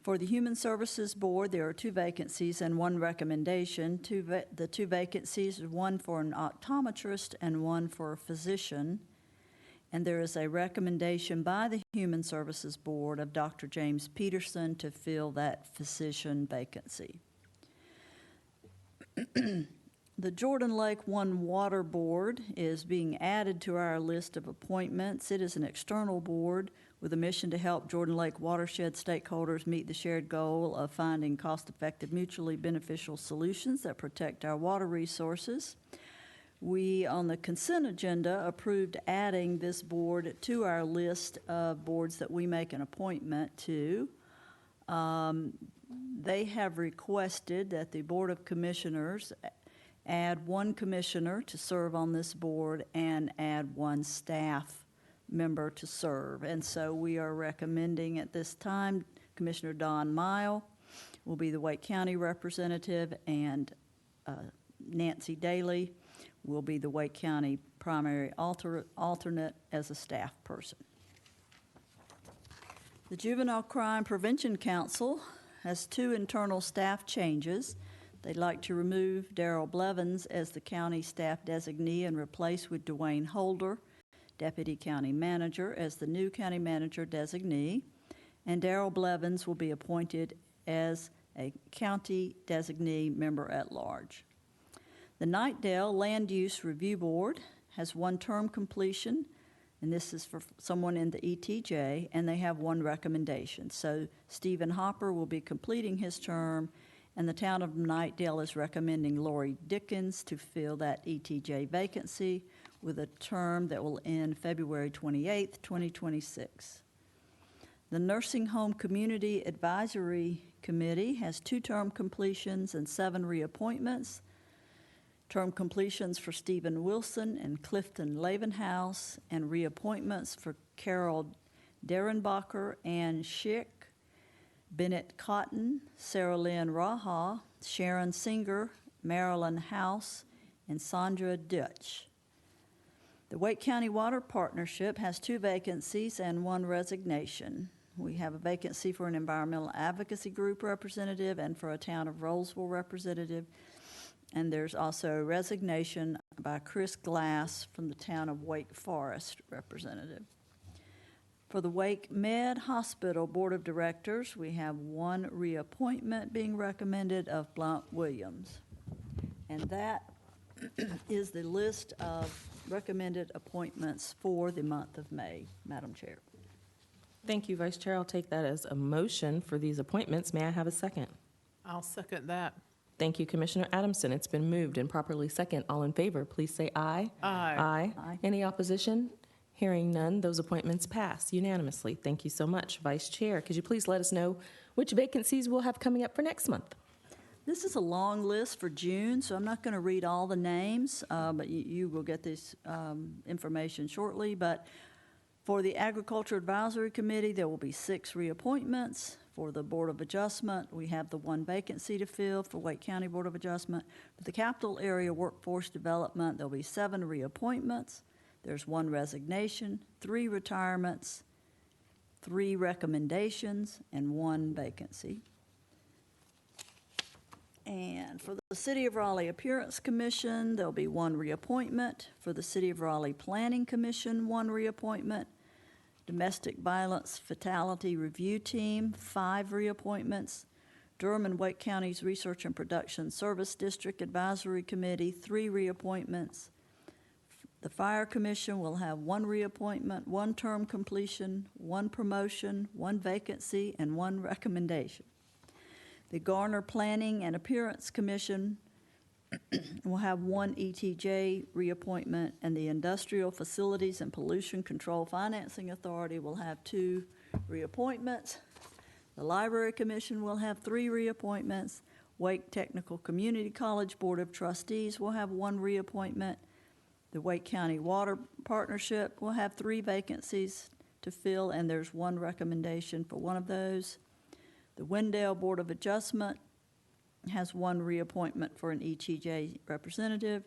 For the Human Services Board, there are two vacancies and one recommendation. The two vacancies are one for an optometrist and one for a physician. And there is a recommendation by the Human Services Board of Dr. James Peterson to fill that physician vacancy. The Jordan Lake One Water Board is being added to our list of appointments. It is an external board with a mission to help Jordan Lake watershed stakeholders meet the shared goal of finding cost-effective, mutually beneficial solutions that protect our water resources. We, on the consent agenda, approved adding this board to our list of boards that we make an appointment to. They have requested that the Board of Commissioners add one commissioner to serve on this board and add one staff member to serve. And so we are recommending at this time Commissioner Don Mile will be the Wake County representative, and Nancy Daly will be the Wake County primary alternate as a staff person. The Juvenile Crime Prevention Council has two internal staff changes. They'd like to remove Darrell Blevins as the county staff designee and replace with Dwayne Holder, deputy county manager, as the new county manager designee, and Darrell Blevins will be appointed as a county designee member at large. The Knightdale Land Use Review Board has one term completion, and this is for someone in the ETJ, and they have one recommendation. So Stephen Hopper will be completing his term, and the town of Knightdale is recommending Lori Dickens to fill that ETJ vacancy with a term that will end February 28th, 2026. The Nursing Home Community Advisory Committee has two term completions and 7 reappointments. Term completions for Stephen Wilson and Clifton Lavenhouse, and reappointments for Carol Derenbacher, Ann Schick, Bennett Cotton, Sarah Lynn Raha, Sharon Singer, Marilyn House, and Sandra Dutch. The Wake County Water Partnership has 2 vacancies and 1 resignation. We have a vacancy for an environmental advocacy group representative and for a town of Rollsville representative. And there's also a resignation by Chris Glass from the town of Wake Forest representative. For the Wake Med Hospital Board of Directors, we have 1 reappointment being recommended of Blount Williams. And that is the list of recommended appointments for the month of May, Madam Chair. Thank you, Vice Chair. I'll take that as a motion for these appointments. May I have a second? I'll second that. Thank you, Commissioner Adamson. It's been moved and properly second. All in favor, please say aye. Aye. Aye. Any opposition? Hearing none, those appointments pass unanimously. Thank you so much. Vice Chair, could you please let us know which vacancies we'll have coming up for next month? This is a long list for June, so I'm not going to read all the names, but you will get this information shortly. But for the Agriculture Advisory Committee, there will be 6 reappointments. For the Board of Adjustment, we have the 1 vacancy to fill for Wake County Board of Adjustment. For the Capital Area Workforce Development, there'll be 7 reappointments. There's 1 resignation, 3 retirements, 3 recommendations, and 1 vacancy. And for the City of Raleigh Appearance Commission, there'll be 1 reappointment. For the City of Raleigh Planning Commission, 1 reappointment. Domestic Violence Fatality Review Team, 5 reappointments. Durham and Wake County's Research and Production Service District Advisory Committee, 3 reappointments. The Fire Commission will have 1 reappointment, 1 term completion, 1 promotion, 1 vacancy, and 1 recommendation. The Garner Planning and Appearance Commission will have 1 ETJ reappointment, and the Industrial Facilities and Pollution Control Financing Authority will have 2 reappointments. The Library Commission will have 3 reappointments. Wake Technical Community College Board of Trustees will have 1 reappointment. The Wake County Water Partnership will have 3 vacancies to fill, and there's 1 recommendation for 1 of those. The Wendell Board of Adjustment has 1 reappointment for an ETJ representative,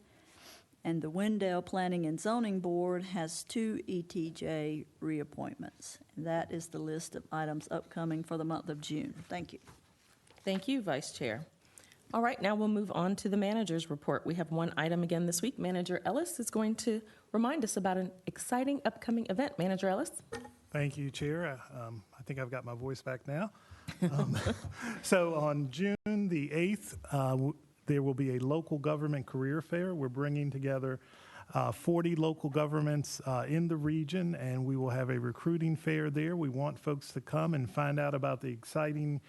and the Wendell Planning and Zoning Board has 2 ETJ reappointments. And that is the list of items upcoming for the month of June. Thank you. Thank you, Vice Chair. All right, now we'll move on to the manager's report. We have 1 item again this week. Manager Ellis is going to remind us about an exciting upcoming event. Manager Ellis? Thank you, Chair. I think I've got my voice back now. So on June the 8th, there will be a local government career fair. We're bringing together 40 local governments in the region, and we will have a recruiting fair there. We want folks to come and find out about the exciting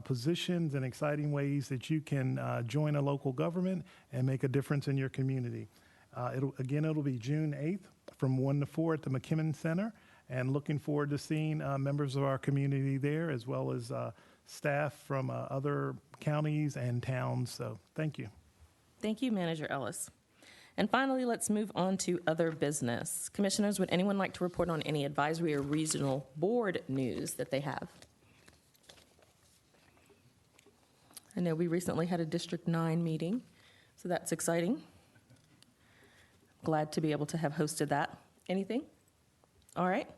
positions and exciting ways that you can join a local government and make a difference in your community. It'll be June 8th from 1 to 4 at the McKimmon Center, and looking forward to seeing members of our community there, as well as staff from other counties and towns. So thank you. Thank you, Manager Ellis. And finally, let's move on to other business. Commissioners, would anyone like to report on any advisory or regional board news that they have? I know we recently had a District 9 meeting, so that's exciting. Glad to be able to have hosted that. Anything? All right.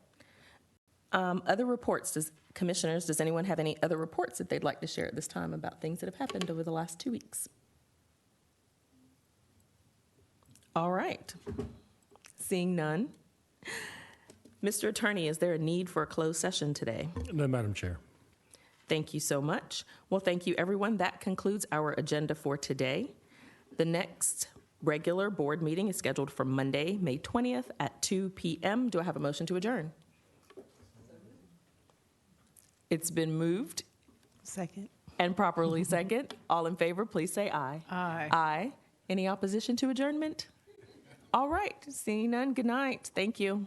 Other reports. Commissioners, does anyone have any other reports that they'd like to share at this time about things that have happened over the last 2 weeks? All right. Seeing none. Mr. Attorney, is there a need for a closed session today? No, Madam Chair. Thank you so much. Well, thank you, everyone. That concludes our agenda for today. The next regular board meeting is scheduled for Monday, May 20th at 2 p.m. Do I have a motion to adjourn? It's been moved. Second. And properly second. All in favor, please say aye. Aye. Aye. Any opposition to adjournment? All right. Seeing none, good night. Thank you.